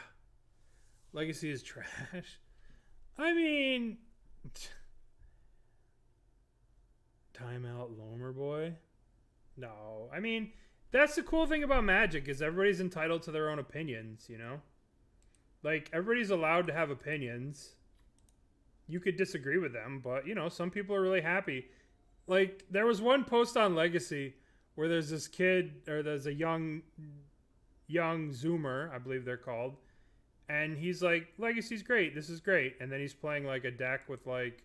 Legacy is trash. I mean... Timeout Lomer Boy? No. I mean, that's the cool thing about Magic is everybody's entitled to their own opinions, you know? Like, everybody's allowed to have opinions. You could disagree with them, but, you know, some people are really happy. Like, there was one post on Legacy where there's this kid, or there's a young Zoomer, I believe they're called, and he's like, Legacy's great, this is great. And then he's playing, like, a deck with, like,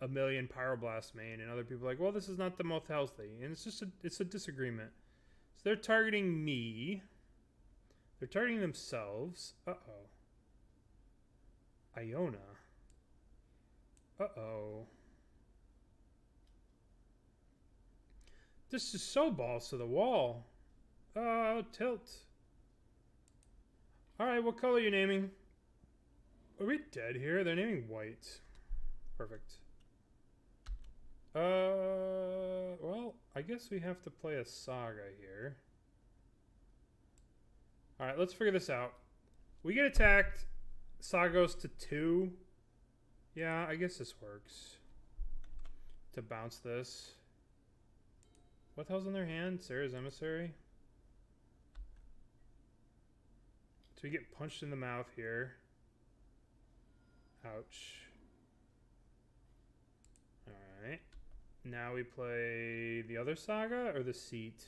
a million Pyroblast main, and other people are like, well, this is not the most healthy. And it's just it's a disagreement. So they're targeting me. They're targeting themselves. Uh-oh. Iona. Uh-oh. This is so balls to the wall. Tilt. Alright, what color are you naming? Are we dead here? They're naming white. Perfect. Well, I guess we have to play a Saga here. Alright, let's figure this out. We get attacked. Saga goes to 2. Yeah, I guess this works. To bounce this. What the hell's in their hand? Sarah's Emissary? So we get punched in the mouth here. Ouch. Alright. Now we play the other Saga or the Seat?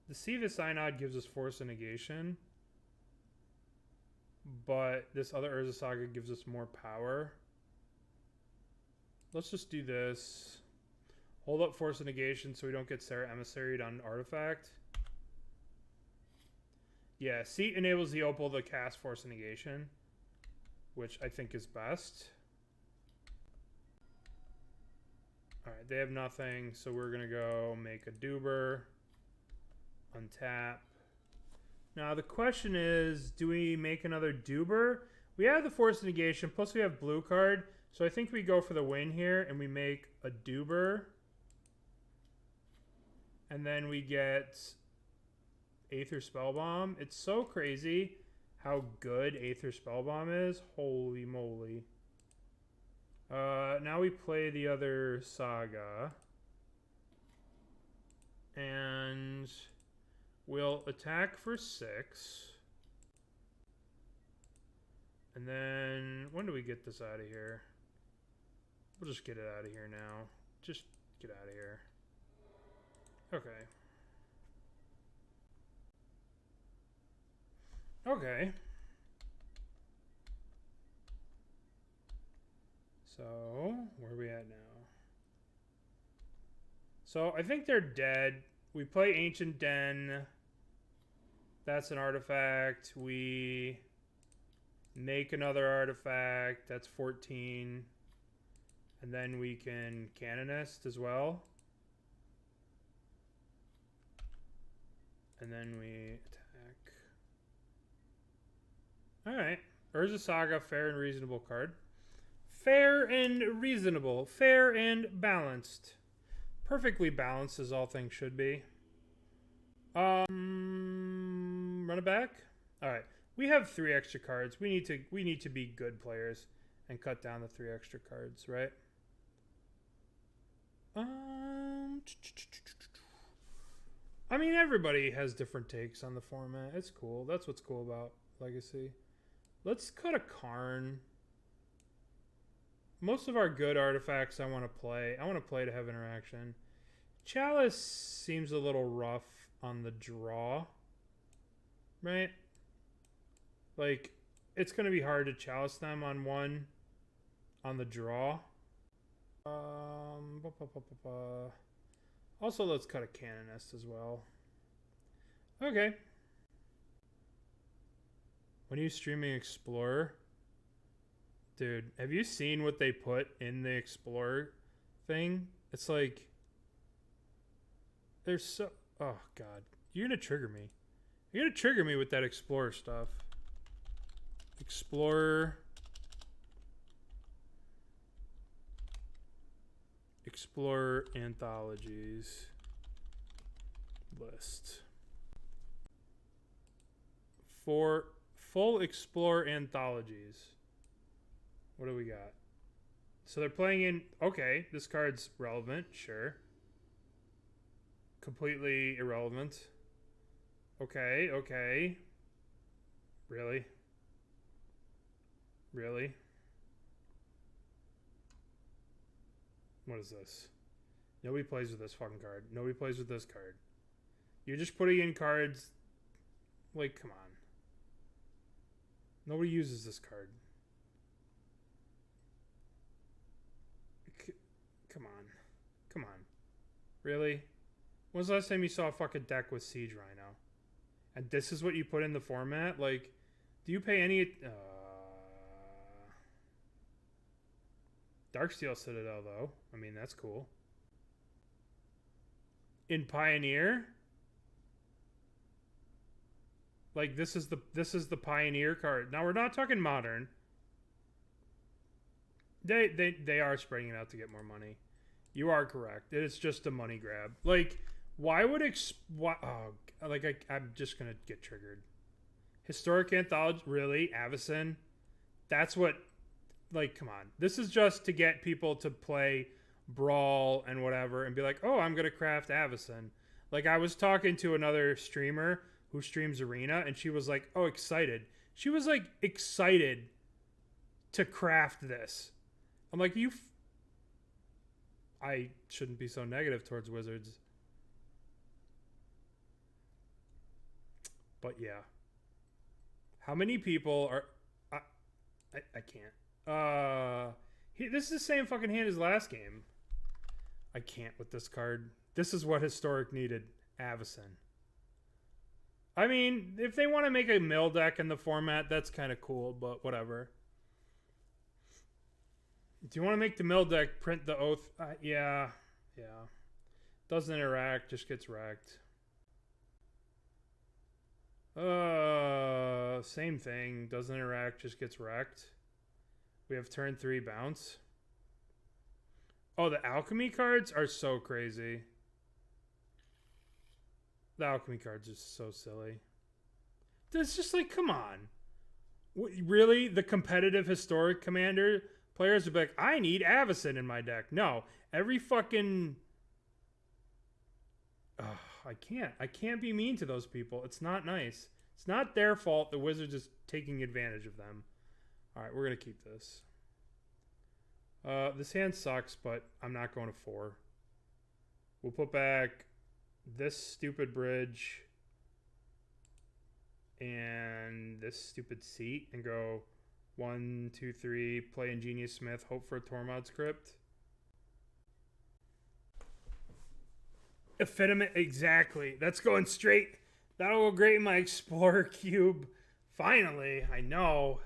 The Seat of Synod gives us Force of Negation. But this other Urza Saga gives us more power. Let's just do this. Hold up Force of Negation so we don't get Sarah Emissaried on Artifact. Yeah, Seat enables the Opal to cast Force of Negation, which I think is best. Alright, they have nothing, so we're going to go make a Doober, untap. Now the question is, do we make another Doober? We have the Force of Negation, plus we have blue card, so I think we go for the win here, and we make a Doober. And then we get Aether Spellbomb. It's so crazy how good Aether Spellbomb is. Holy moly. Now we play the other Saga. And we'll attack for 6. And then, when do we get this out of here? We'll just get it out of here now. Just get out of here. Okay. Okay. So, where are we at now? So, I think they're dead. We play Ancient Den. That's an artifact. We make another artifact. That's 14. And then we can Canonist as well. And then we attack. Alright. Urza Saga, fair and reasonable card. Fair and reasonable. Fair and balanced. Perfectly balanced as all things should be. Run it back? Alright. We have 3 extra cards. We need to be good players and cut down the 3 extra cards, right? I mean, everybody has different takes on the format. It's cool. That's what's cool about Legacy. Let's cut a Karn. Most of our good artifacts I want to play. I want to play to have interaction. Chalice seems a little rough on the draw. Right? Like, it's going to be hard to Chalice them on one on the draw. Also, let's cut a Canonist as well. Okay. When are you streaming Explorer? Dude, have you seen what they put in the Explorer thing? It's like... They're so... Oh, God. You're going to trigger me. You're going to trigger me with that Explorer stuff. Explorer... Explorer Anthologies list. For full Explorer Anthologies, what do we got? So they're playing in... Okay, this card's relevant, sure. Completely irrelevant. Okay, okay. Really? Really? What is this? Nobody plays with this fucking card. Nobody plays with this card. You're just putting in cards... Like, come on. Nobody uses this card. Come on. Come on. Really? When's the last time you saw a fucking deck with Siege Rhino? And this is what you put in the format? Like, do you pay any... Darksteel Citadel, though. I mean, that's cool. In Pioneer? Like, this is the Pioneer card. Now, we're not talking Modern. They are spreading it out to get more money. You are correct. It's just a money grab. Like, why would I'm just gonna get triggered. Historic Anthology, really? Avacyn? That's what, like, come on. This is just to get people to play Brawl and whatever and be like, oh, I'm gonna craft Avacyn. Like, I was talking to another streamer who streams Arena, and she was like, oh, excited. She was like, excited to craft this. I'm like, I shouldn't be so negative towards Wizards. But yeah. How many people are... I can't. This is the same fucking hand as last game. I can't with this card. This is what Historic needed. Avacyn. I mean, if they want to make a mill deck in the format, that's kind of cool, but whatever. Do you want to make the mill deck print the Oath? Yeah. Doesn't interact, just gets wrecked. Same thing. Doesn't interact, just gets wrecked. We have turn 3 bounce. Oh, the alchemy cards are so crazy. The alchemy cards are so silly. It's just like, come on. Really? The competitive Historic Commander players would be like, I need Avacyn in my deck. No. Every fucking... I can't be mean to those people. It's not nice. It's not their fault. The Wizards is taking advantage of them. Alright, we're going to keep this. This hand sucks, but I'm not going to 4. We'll put back this stupid bridge and this stupid seat and go 1, 2, 3, play Ingenious Smith, hope for a Tormod's Crypt. Ephemerate, exactly. That's going straight. That'll go great in my Explorer Cube. Finally, I know.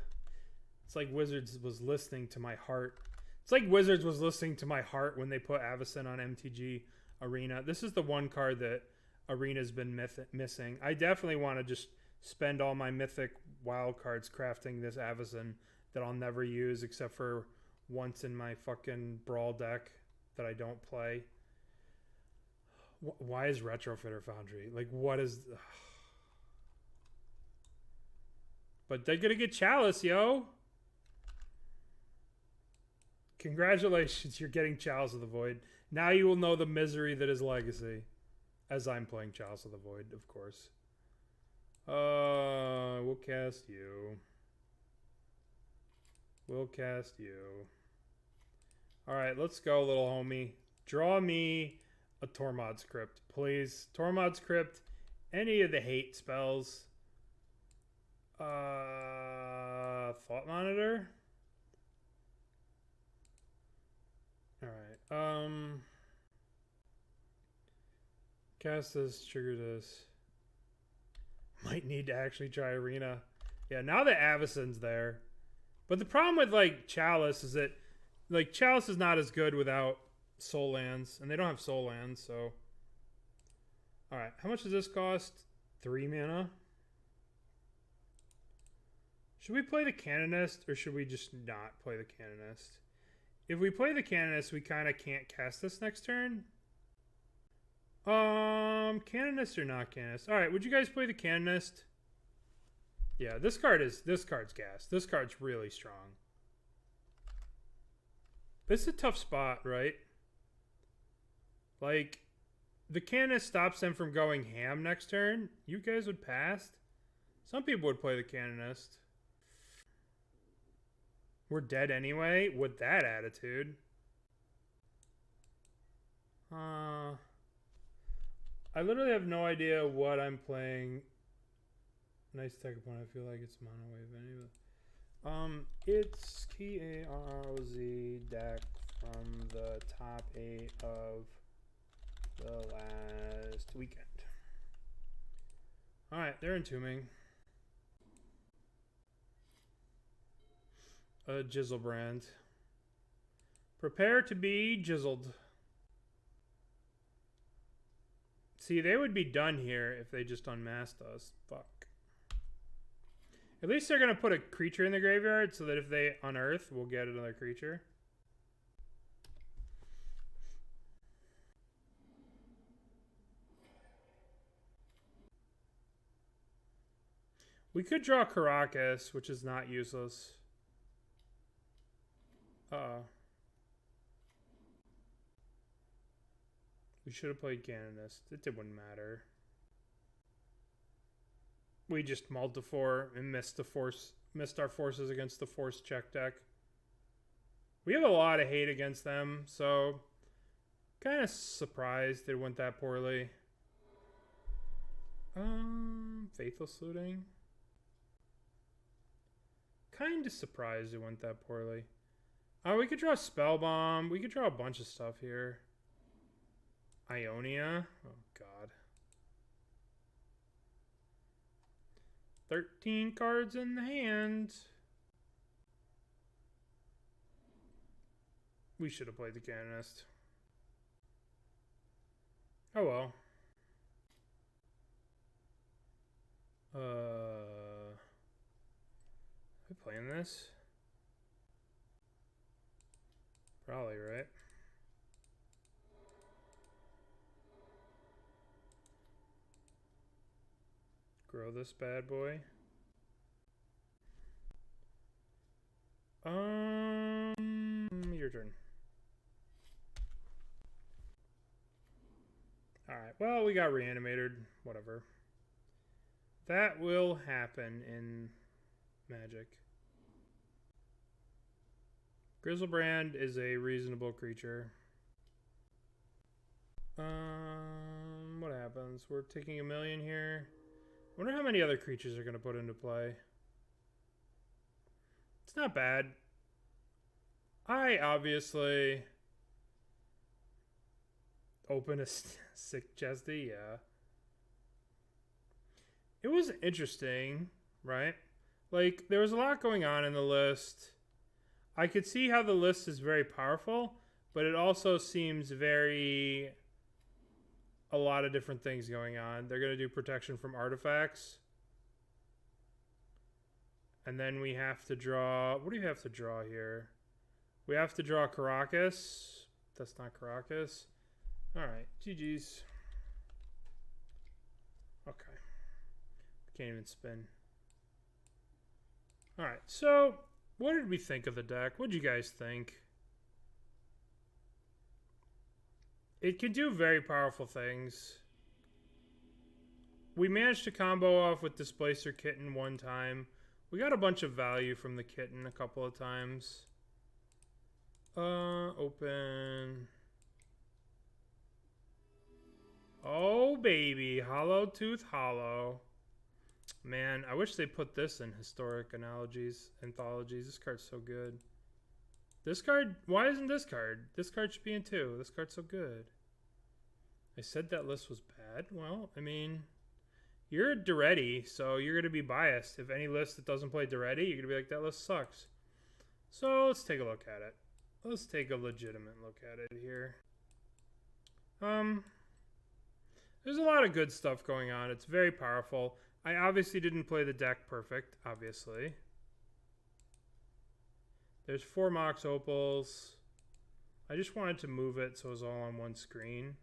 It's like Wizards was listening to my heart. It's like Wizards was listening to my heart when they put Avacyn on MTG Arena. This is the one card that Arena's been missing. I definitely want to just spend all my mythic wild cards crafting this Avacyn that I'll never use except for once in my fucking Brawl deck that I don't play. Why is Retrofitter Foundry? Like, what is... But they're gonna get Chalice, yo! Congratulations, you're getting Chalice of the Void. Now you will know the misery that is Legacy. As I'm playing Chalice of the Void, of course. We'll cast you. We'll cast you. Alright, let's go, little homie. Draw me a Tormod's Crypt, please. Tormod's Crypt. Any of the hate spells. Thought Monitor. Alright, cast this, trigger this. Might need to actually try Arena. Yeah, now that Avacyn's there. But the problem with, like, Chalice is that, like, Chalice is not as good without Soul Lands. And they don't have Soul Lands, so... Alright, how much does this cost? 3 mana? Should we play the Canonist, or should we just not play the Canonist? If we play the Canonist, we kind of can't cast this next turn. Canonist or not Canonist? Alright, would you guys play the Canonist? Yeah, this card's gas. This card's really strong. This is a tough spot, right? Like, the Canonist stops them from going ham next turn. You guys would pass. Some people would play the Canonist. We're dead anyway with that attitude. I literally have no idea what I'm playing. Nice tech opponent. I feel like it's mono wave anyway. It's KAROZ deck from the top 8 of the last weekend. Alright, they're entombing. A Jizzlebrand. Prepare to be jizzled. See, they would be done here if they just unmasked us. Fuck. At least they're going to put a creature in the graveyard so that if they unearth, we'll get another creature. We could draw Karakas, which is not useless. Uh-oh. We should have played Canonist. It wouldn't matter. We just mulled to 4 and missed our forces against the Force check deck. We have a lot of hate against them, so kind of surprised it went that poorly. Faithless Looting. Kind of surprised it went that poorly. Oh, we could draw Spellbomb. We could draw a bunch of stuff here. Ionia. Oh, God. 13 cards in the hand. We should have played the Canonist. Oh, well. Are we playing this? Probably, right? Grow this bad boy. Your turn. Alright, well, we got reanimated. Whatever. That will happen in Magic. Grizzlebrand is a reasonable creature. What happens? We're taking a million here. I wonder how many other creatures are going to put into play. It's not bad. I obviously open a sick chesty, yeah. It was interesting, right? Like, there was a lot going on in the list. I could see how the list is very powerful, but it also seems very... a lot of different things going on. They're going to do protection from artifacts. And then we have to draw... what do you have to draw here? We have to draw Karakas. That's not Karakas. Alright, GG's. Okay. Can't even spin. Alright, so what did we think of the deck? What did you guys think? It can do very powerful things. We managed to combo off with Displacer Kitten one time. We got a bunch of value from the Kitten a couple of times. Open. Oh, baby. Hollow Tooth Hollow. Man, I wish they put this in historic anthologies. This card's so good. This card, why isn't this card? This card should be in 2. This card's so good. I said that list was bad. Well, I mean, you're Duretti, so you're going to be biased. If any list that doesn't play Duretti, you're going to be like, that list sucks. So let's take a look at it. Let's take a legitimate look at it here. There's a lot of good stuff going on. It's very powerful. I obviously didn't play the deck perfect, obviously. There's 4 Mox Opals. I just wanted to move it so it was all on one screen.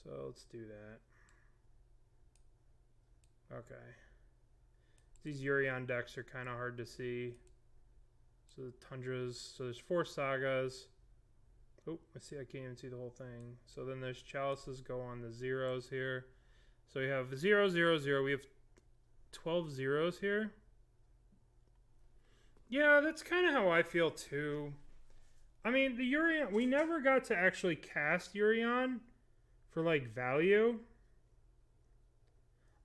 So let's do that. Okay. These Urion decks are kind of hard to see. So the Tundras. So there's 4 Sagas. Oh, I can't even see the whole thing. So then there's Chalices go on the zeros here. So we have 0, 0, 0. We have 12 zeros here. Yeah, that's kind of how I feel too. I mean, the Urion, we never got to actually cast Urion for like value.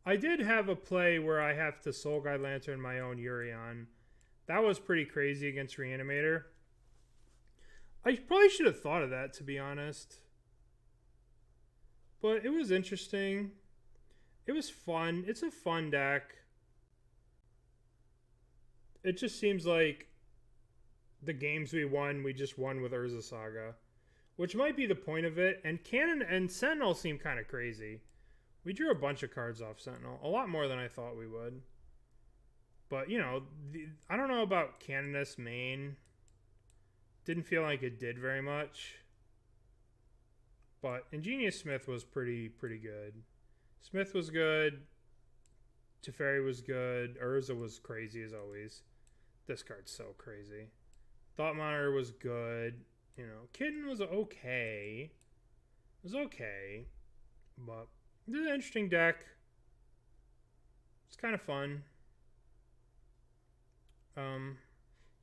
I did have a play where I have to Soul Guide Lantern my own Urion. That was pretty crazy against Reanimator. I probably should have thought of that, to be honest. But it was interesting. It was fun. It's a fun deck. It just seems like the games we just won with Urza Saga. Which might be the point of it. And Cannon and Sentinel seem kind of crazy. We drew a bunch of cards off Sentinel. A lot more than I thought we would. But, you know, I don't know about Canonist main. Didn't feel like it did very much. But Ingenious Smith was pretty good. Smith was good. Teferi was good. Urza was crazy as always. This card's so crazy. Thought Monitor was good. You know, Kitten was okay. It was okay. But this is an interesting deck. It's kind of fun.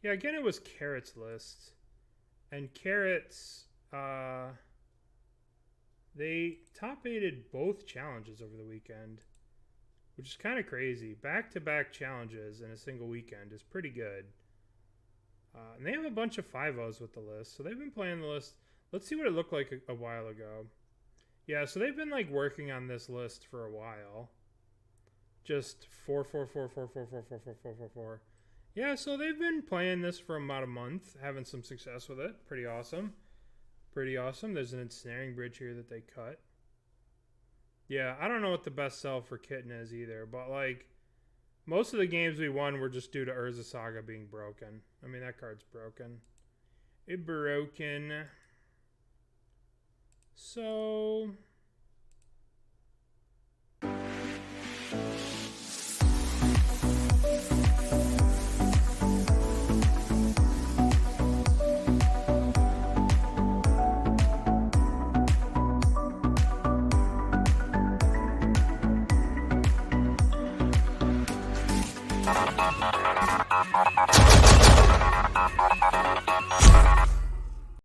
Yeah, again, it was Carrot's list. And Carrots, they top-8'd both challenges over the weekend, which is kind of crazy. Back-to-back challenges in a single weekend is pretty good. And they have a bunch of 5-0s with the list, so they've been playing the list. Let's see what it looked like a while ago. Yeah, so they've been like working on this list for a while. Just 4, 4, 4, 4, 4, 4, 4, 4, 4, 4, 4. Yeah, so they've been playing this for about a month, having some success with it. Pretty awesome. Pretty awesome. There's an Ensnaring Bridge here that they cut. Yeah, I don't know what the best sell for Kitten is either, but like most of the games we won were just due to Urza Saga being broken. I mean, that card's broken. It broken. So